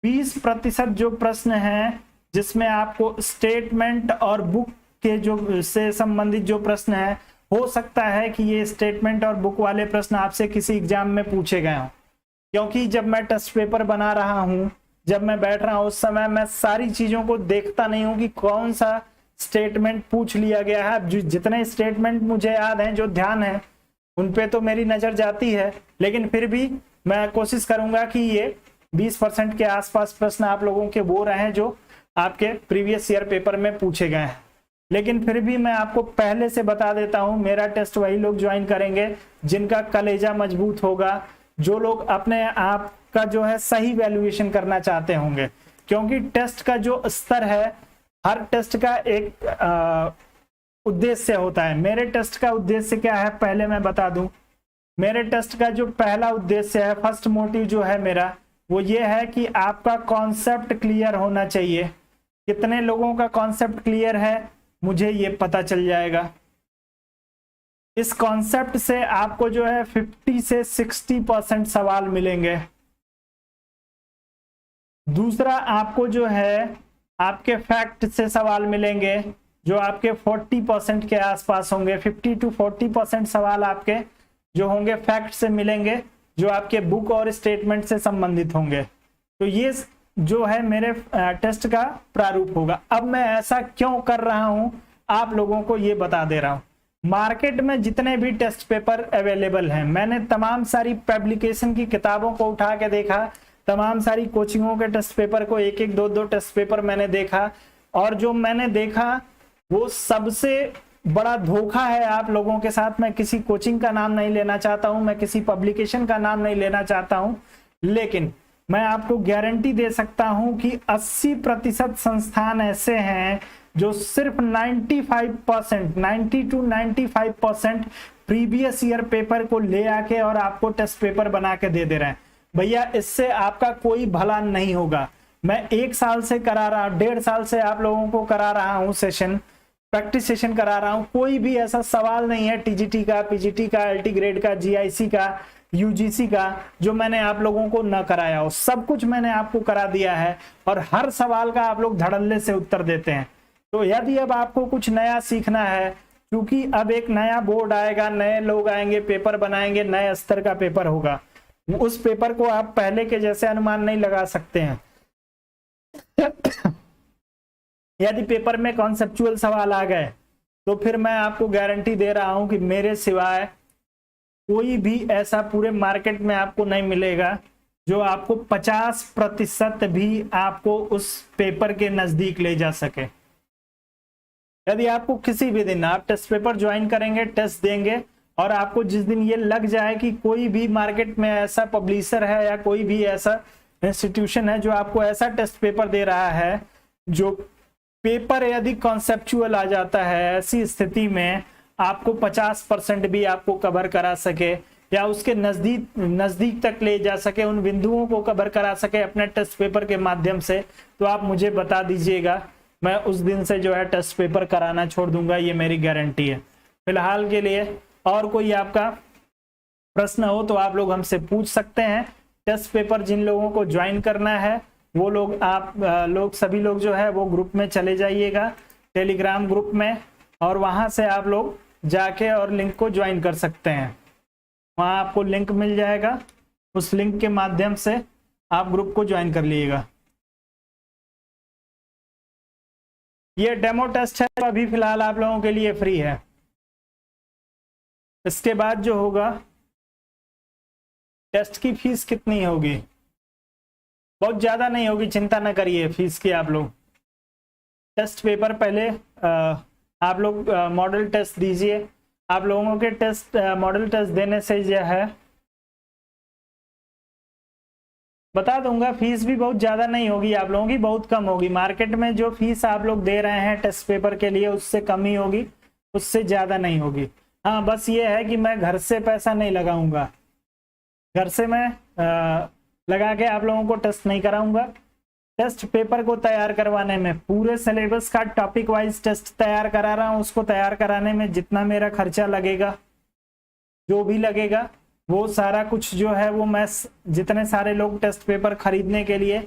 20% जो प्रश्न हैं जिसमें आपको स्टेटमेंट और बुक के जो से संबंधित जो प्रश्न है, हो सकता है कि ये स्टेटमेंट और बुक वाले प्रश्न आपसे किसी एग्जाम में पूछे गए हों, क्योंकि जब मैं टेस्ट पेपर बना रहा हूं, जब मैं बैठ रहा हूं, उस समय मैं सारी चीजों को देखता नहीं हूं कि कौन सा स्टेटमेंट पूछ लिया गया है। जितने स्टेटमेंट मुझे याद हैं, जो ध्यान है, उन पे तो मेरी नजर जाती है, लेकिन फिर भी मैं कोशिश करूंगा कि ये 20% के आसपास प्रश्न आप लोगों के वो रहे जो आपके प्रीवियस ईयर पेपर में पूछे गए हैं। लेकिन फिर भी मैं आपको पहले से बता देता हूं, मेरा टेस्ट वही लोग ज्वाइन करेंगे जिनका कलेजा मजबूत होगा, जो लोग अपने आप का जो है सही वैल्यूएशन करना चाहते होंगे, क्योंकि टेस्ट का जो स्तर है, हर टेस्ट का एक उद्देश्य होता है। मेरे टेस्ट का उद्देश्य क्या है पहले मैं बता दूं। मेरे टेस्ट का जो पहला उद्देश्य है, फर्स्ट मोटिव जो है मेरा, वो ये है कि आपका कॉन्सेप्ट क्लियर होना चाहिए। कितने लोगों का कॉन्सेप्ट क्लियर है मुझे ये पता चल जाएगा। इस कॉन्सेप्ट से आपको जो है 50 से 60% सवाल मिलेंगे। दूसरा, आपको जो है आपके फैक्ट से सवाल मिलेंगे जो आपके 40% के आसपास होंगे। 50 to 40% सवाल आपके जो होंगे फैक्ट से मिलेंगे, जो आपके बुक और स्टेटमेंट से संबंधित होंगे। तो ये जो है मेरे टेस्ट का प्रारूप होगा। अब मैं ऐसा क्यों कर रहा हूं, आप लोगों को ये बता दे रहा हूं। मार्केट में जितने भी टेस्ट पेपर अवेलेबल हैं, मैंने तमाम सारी पब्लिकेशन की किताबों को उठा के देखा, तमाम सारी कोचिंगों के टेस्ट पेपर को, एक एक दो दो टेस्ट पेपर मैंने देखा, और जो मैंने देखा वो सबसे बड़ा धोखा है आप लोगों के साथ। मैं किसी कोचिंग का नाम नहीं लेना चाहता हूं, मैं किसी पब्लिकेशन का नाम नहीं लेना चाहता हूं, लेकिन मैं आपको गारंटी दे सकता हूं कि 80% संस्थान ऐसे हैं जो सिर्फ 95%, 90 to 95% प्रीवियस ईयर पेपर को ले आके और आपको टेस्ट पेपर बना के दे रहे हैं। भैया, इससे आपका कोई भला नहीं होगा। मैं 1 साल से करा रहा हूं, 1.5 साल से आप लोगों को करा रहा हूं सेशन, प्रैक्टिस सेशन करा रहा हूं। कोई भी ऐसा सवाल नहीं है टीजीटी का, पीजीटी का, एलटी ग्रेड का, जीआईसी का, यूजीसी का, जो मैंने आप लोगों को न कराया हो। सब कुछ मैंने आपको करा दिया है और हर सवाल का आप लोग धड़ल्ले से उत्तर देते हैं। तो यदि अब आपको कुछ नया सीखना है, क्योंकि अब एक नया बोर्ड आएगा, नए लोग आएंगे, पेपर बनाएंगे, नए स्तर का पेपर होगा, उस पेपर को आप पहले के जैसे अनुमान नहीं लगा सकते हैं। यदि पेपर में कॉन्सेप्चुअल सवाल आ गए तो फिर मैं आपको गारंटी दे रहा हूं कि मेरे सिवाय कोई भी ऐसा पूरे मार्केट में आपको नहीं मिलेगा जो आपको 50% भी आपको उस पेपर के नजदीक ले जा सके। यदि आपको किसी भी दिन आप टेस्ट पेपर ज्वाइन करेंगे, टेस्ट देंगे, और आपको जिस दिन ये लग जाए कि कोई भी मार्केट में ऐसा पब्लिशर है या कोई भी ऐसा इंस्टीट्यूशन है जो आपको ऐसा टेस्ट पेपर दे रहा है जो पेपर यदि कॉन्सेप्चुअल आ जाता है, ऐसी स्थिति में आपको 50% भी आपको कवर करा सके या उसके नजदीक तक ले जा सके, उन बिंदुओं को कवर करा सके अपने टेस्ट पेपर के माध्यम से, तो आप मुझे बता दीजिएगा। मैं उस दिन से जो है टेस्ट पेपर कराना छोड़ दूंगा, ये मेरी गारंटी है। फिलहाल के लिए और कोई आपका प्रश्न हो तो आप लोग हमसे पूछ सकते हैं। टेस्ट पेपर जिन लोगों को ज्वाइन करना है वो लोग, आप लोग सभी लोग जो है वो ग्रुप में चले जाइएगा, टेलीग्राम ग्रुप में, और वहां से आप लोग जाके और लिंक को ज्वाइन कर सकते हैं। वहां आपको लिंक मिल जाएगा, उस लिंक के माध्यम से आप ग्रुप को ज्वाइन कर लीजिएगा। ये डेमो टेस्ट है, अभी फिलहाल आप लोगों के लिए फ्री है। इसके बाद जो होगा, टेस्ट की फीस कितनी होगी? बहुत ज्यादा नहीं होगी, चिंता ना करिए फीस की। आप लोग टेस्ट पेपर पहले आप लोग मॉडल टेस्ट दीजिए। आप लोगों के टेस्ट मॉडल टेस्ट देने से जो है बता दूंगा, फीस भी बहुत ज्यादा नहीं होगी, आप लोगों की बहुत कम होगी। मार्केट में जो फीस आप लोग दे रहे हैं टेस्ट पेपर के लिए उससे कम ही होगी, उससे ज्यादा नहीं होगी। हाँ, बस ये है कि मैं घर से पैसा नहीं लगाऊंगा, घर से मैं लगा के आप लोगों को टेस्ट नहीं कराऊंगा। टेस्ट पेपर को तैयार करवाने में, पूरे सिलेबस का टॉपिक वाइज टेस्ट तैयार करा रहा हूं, उसको तैयार कराने में जितना मेरा खर्चा लगेगा, जो भी लगेगा, वो सारा कुछ जो है वो मैं, जितने सारे लोग टेस्ट पेपर खरीदने के लिए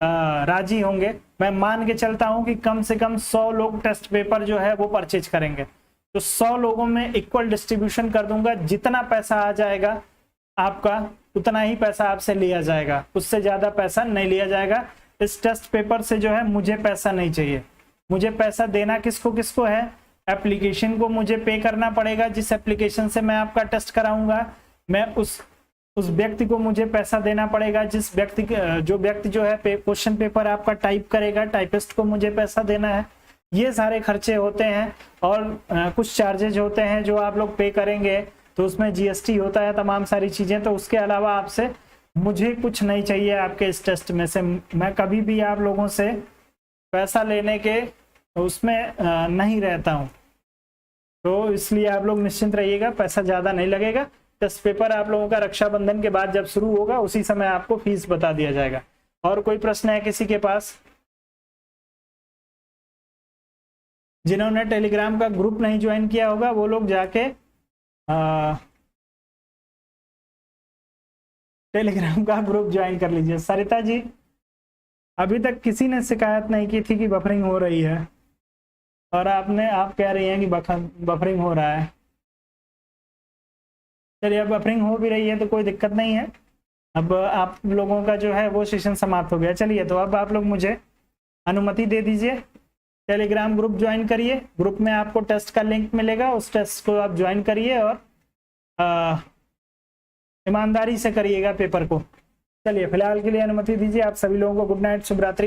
राजी होंगे, मैं मान के चलता हूं कि कम से कम 100 लोग टेस्ट पेपर जो है वो परचेज करेंगे, तो 100 लोगों में इक्वल डिस्ट्रीब्यूशन कर दूंगा। जितना पैसा आ जाएगा आपका, उतना ही पैसा आपसे लिया जाएगा, उससे ज्यादा पैसा नहीं लिया जाएगा। इस टेस्ट पेपर से जो है मुझे पैसा नहीं चाहिए। मुझे पैसा देना किसको किसको है? एप्लीकेशन को मुझे पे करना पड़ेगा, जिस एप्लीकेशन से मैं आपका टेस्ट कराऊंगा, मैं उस व्यक्ति को मुझे पैसा देना पड़ेगा, जिस व्यक्ति जो है क्वेश्चन पेपर आपका टाइप करेगा, टाइपिस्ट को मुझे पैसा देना है। ये सारे खर्चे होते हैं और कुछ चार्जेज होते हैं जो आप लोग पे करेंगे, तो उसमें जीएसटी होता है, तमाम सारी चीजें। तो उसके अलावा आपसे मुझे कुछ नहीं चाहिए आपके इस टेस्ट में से। मैं कभी भी आप लोगों से पैसा लेने के उसमें नहीं रहता हूं, तो इसलिए आप लोग निश्चिंत रहिएगा, पैसा ज्यादा नहीं लगेगा। टेस्ट पेपर आप लोगों का रक्षाबंधन के बाद जब शुरू होगा उसी समय आपको फीस बता दिया जाएगा। और कोई प्रश्न है किसी के पास? जिन्होंने टेलीग्राम का ग्रुप नहीं ज्वाइन किया होगा वो लोग जाके टेलीग्राम का ग्रुप ज्वाइन कर लीजिए। सरिता जी, अभी तक किसी ने शिकायत नहीं की थी कि बफरिंग हो रही है, और आप कह रही हैं कि बफरिंग हो रहा है। चलिए, अब बफरिंग हो भी रही है तो कोई दिक्कत नहीं है। अब आप लोगों का जो है वो सेशन समाप्त हो गया। चलिए, तो अब आप लोग मुझे अनुमति दे दीजिए, टेलीग्राम ग्रुप ज्वाइन करिए। ग्रुप में आपको टेस्ट का लिंक मिलेगा, उस टेस्ट को आप ज्वाइन करिए और ईमानदारी से करिएगा पेपर को। चलिए, फिलहाल के लिए अनुमति दीजिए। आप सभी लोगों को गुड नाइट, शुभ रात्रि।